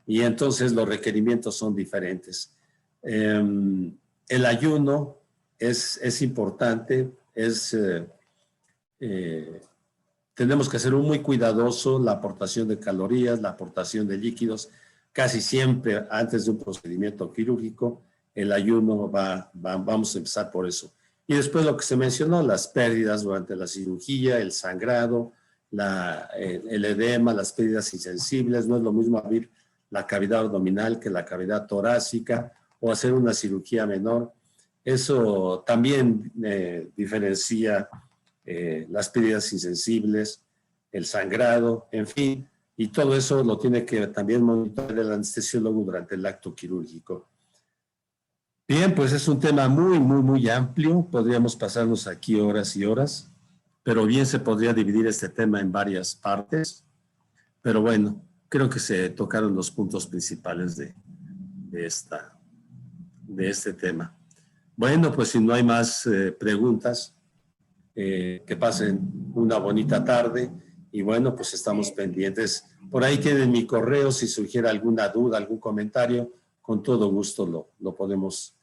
Y entonces los requerimientos son diferentes. El ayuno es importante, es tenemos que ser muy cuidadosos la aportación de calorías, la aportación de líquidos. Casi siempre antes de un procedimiento quirúrgico, el ayuno vamos a empezar por eso. Y después lo que se mencionó, las pérdidas durante la cirugía, el sangrado, el edema, las pérdidas insensibles. No es lo mismo abrir la cavidad abdominal que la cavidad torácica o hacer una cirugía menor. Eso también diferencia las pérdidas insensibles, el sangrado, en fin, y todo eso lo tiene que también monitorear el anestesiólogo durante el acto quirúrgico. Bien, pues es un tema muy amplio. Podríamos pasarnos aquí horas y horas, pero bien se podría dividir este tema en varias partes. Pero bueno, creo que se tocaron los puntos principales de este tema. Bueno, pues si no hay más preguntas, que pasen una bonita tarde y bueno, pues estamos pendientes. Por ahí tienen mi correo, si surgiera alguna duda, algún comentario, con todo gusto lo podemos